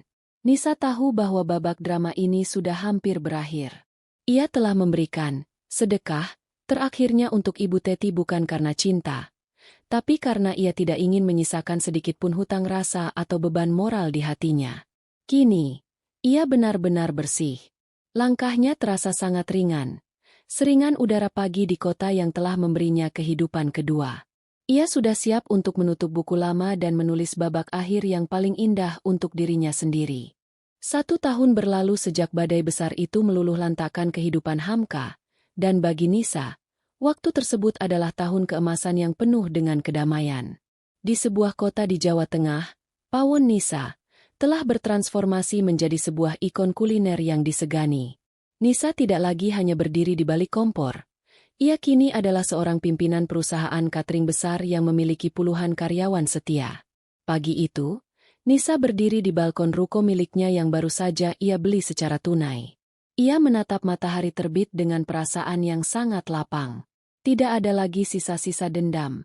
Nisa tahu bahwa babak drama ini sudah hampir berakhir. Ia telah memberikan sedekah terakhirnya untuk Ibu Teti bukan karena cinta, tapi karena ia tidak ingin menyisakan sedikitpun hutang rasa atau beban moral di hatinya. Kini, ia benar-benar bersih. Langkahnya terasa sangat ringan, seringan udara pagi di kota yang telah memberinya kehidupan kedua. Ia sudah siap untuk menutup buku lama dan menulis babak akhir yang paling indah untuk dirinya sendiri. 1 tahun berlalu sejak badai besar itu meluluh lantakkan kehidupan Hamka, dan bagi Nisa, waktu tersebut adalah tahun keemasan yang penuh dengan kedamaian. Di sebuah kota di Jawa Tengah, Pawon Nisa telah bertransformasi menjadi sebuah ikon kuliner yang disegani. Nisa tidak lagi hanya berdiri di balik kompor. Ia kini adalah seorang pimpinan perusahaan catering besar yang memiliki puluhan karyawan setia. Pagi itu, Nisa berdiri di balkon ruko miliknya yang baru saja ia beli secara tunai. Ia menatap matahari terbit dengan perasaan yang sangat lapang. Tidak ada lagi sisa-sisa dendam.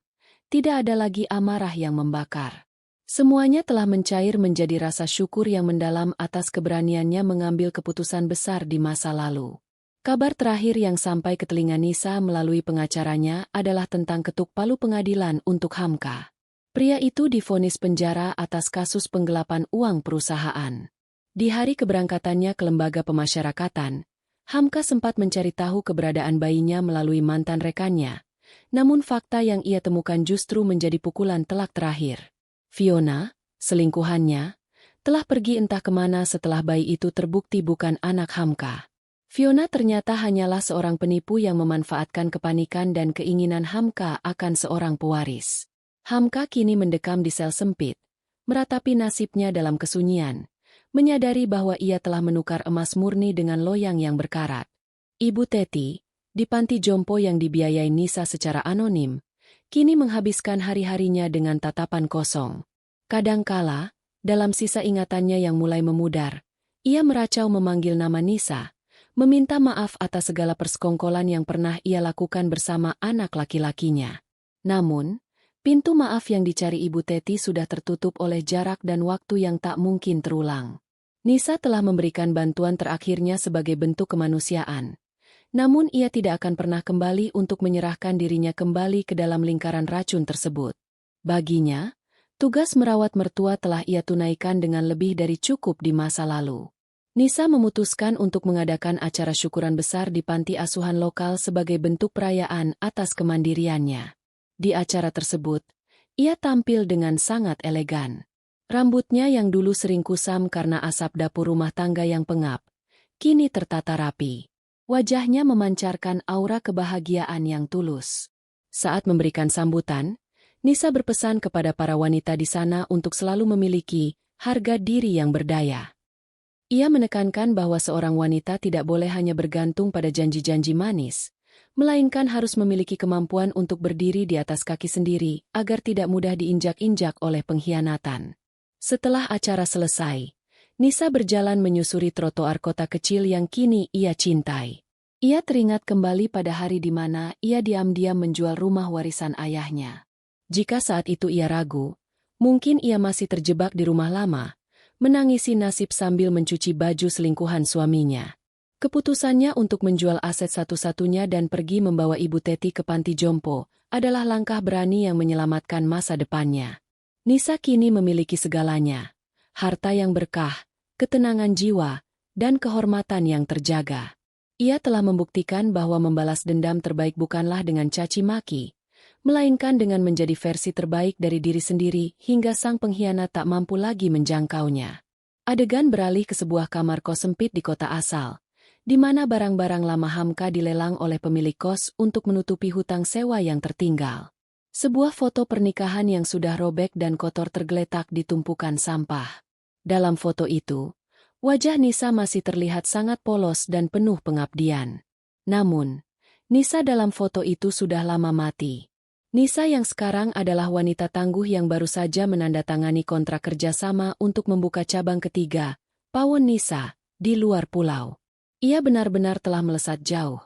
Tidak ada lagi amarah yang membakar. Semuanya telah mencair menjadi rasa syukur yang mendalam atas keberaniannya mengambil keputusan besar di masa lalu. Kabar terakhir yang sampai ke telinga Nisa melalui pengacaranya adalah tentang ketuk palu pengadilan untuk Hamka. Pria itu divonis penjara atas kasus penggelapan uang perusahaan. Di hari keberangkatannya ke lembaga pemasyarakatan, Hamka sempat mencari tahu keberadaan bayinya melalui mantan rekannya. Namun fakta yang ia temukan justru menjadi pukulan telak terakhir. Fiona, selingkuhannya, telah pergi entah kemana setelah bayi itu terbukti bukan anak Hamka. Fiona ternyata hanyalah seorang penipu yang memanfaatkan kepanikan dan keinginan Hamka akan seorang pewaris. Hamka kini mendekam di sel sempit, meratapi nasibnya dalam kesunyian, menyadari bahwa ia telah menukar emas murni dengan loyang yang berkarat. Ibu Teti, di panti jompo yang dibiayai Nisa secara anonim, kini menghabiskan hari-harinya dengan tatapan kosong. Kadangkala, dalam sisa ingatannya yang mulai memudar, ia meracau memanggil nama Nisa, meminta maaf atas segala persekongkolan yang pernah ia lakukan bersama anak laki-lakinya. Namun, pintu maaf yang dicari Ibu Teti sudah tertutup oleh jarak dan waktu yang tak mungkin terulang. Nisa telah memberikan bantuan terakhirnya sebagai bentuk kemanusiaan. Namun ia tidak akan pernah kembali untuk menyerahkan dirinya kembali ke dalam lingkaran racun tersebut. Baginya, tugas merawat mertua telah ia tunaikan dengan lebih dari cukup di masa lalu. Nisa memutuskan untuk mengadakan acara syukuran besar di panti asuhan lokal sebagai bentuk perayaan atas kemandiriannya. Di acara tersebut, ia tampil dengan sangat elegan. Rambutnya yang dulu sering kusam karena asap dapur rumah tangga yang pengap, kini tertata rapi. Wajahnya memancarkan aura kebahagiaan yang tulus. Saat memberikan sambutan, Nisa berpesan kepada para wanita di sana untuk selalu memiliki harga diri yang berdaya. Ia menekankan bahwa seorang wanita tidak boleh hanya bergantung pada janji-janji manis, melainkan harus memiliki kemampuan untuk berdiri di atas kaki sendiri agar tidak mudah diinjak-injak oleh pengkhianatan. Setelah acara selesai, Nisa berjalan menyusuri trotoar kota kecil yang kini ia cintai. Ia teringat kembali pada hari di mana ia diam-diam menjual rumah warisan ayahnya. Jika saat itu ia ragu, mungkin ia masih terjebak di rumah lama, menangisi nasib sambil mencuci baju selingkuhan suaminya. Keputusannya untuk menjual aset satu-satunya dan pergi membawa Ibu Teti ke panti jompo adalah langkah berani yang menyelamatkan masa depannya. Nisa kini memiliki segalanya, harta yang berkah, ketenangan jiwa, dan kehormatan yang terjaga. Ia telah membuktikan bahwa membalas dendam terbaik bukanlah dengan caci maki, melainkan dengan menjadi versi terbaik dari diri sendiri hingga sang pengkhianat tak mampu lagi menjangkaunya. Adegan beralih ke sebuah kamar kos sempit di kota asal, di mana barang-barang lama Hamka dilelang oleh pemilik kos untuk menutupi hutang sewa yang tertinggal. Sebuah foto pernikahan yang sudah robek dan kotor tergeletak di tumpukan sampah. Dalam foto itu, wajah Nisa masih terlihat sangat polos dan penuh pengabdian. Namun, Nisa dalam foto itu sudah lama mati. Nisa yang sekarang adalah wanita tangguh yang baru saja menandatangani kontrak kerjasama untuk membuka cabang ketiga, Pawon Nisa, di luar pulau. Ia benar-benar telah melesat jauh,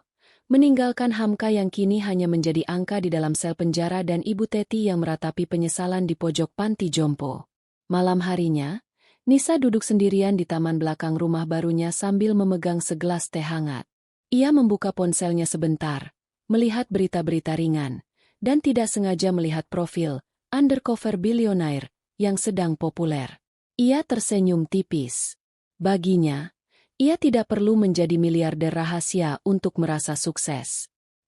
meninggalkan Hamka yang kini hanya menjadi angka di dalam sel penjara dan Ibu Teti yang meratapi penyesalan di pojok panti jompo. Malam harinya, Nisa duduk sendirian di taman belakang rumah barunya sambil memegang segelas teh hangat. Ia membuka ponselnya sebentar, melihat berita-berita ringan, dan tidak sengaja melihat profil undercover billionaire yang sedang populer. Ia tersenyum tipis. Baginya, ia tidak perlu menjadi miliarder rahasia untuk merasa sukses.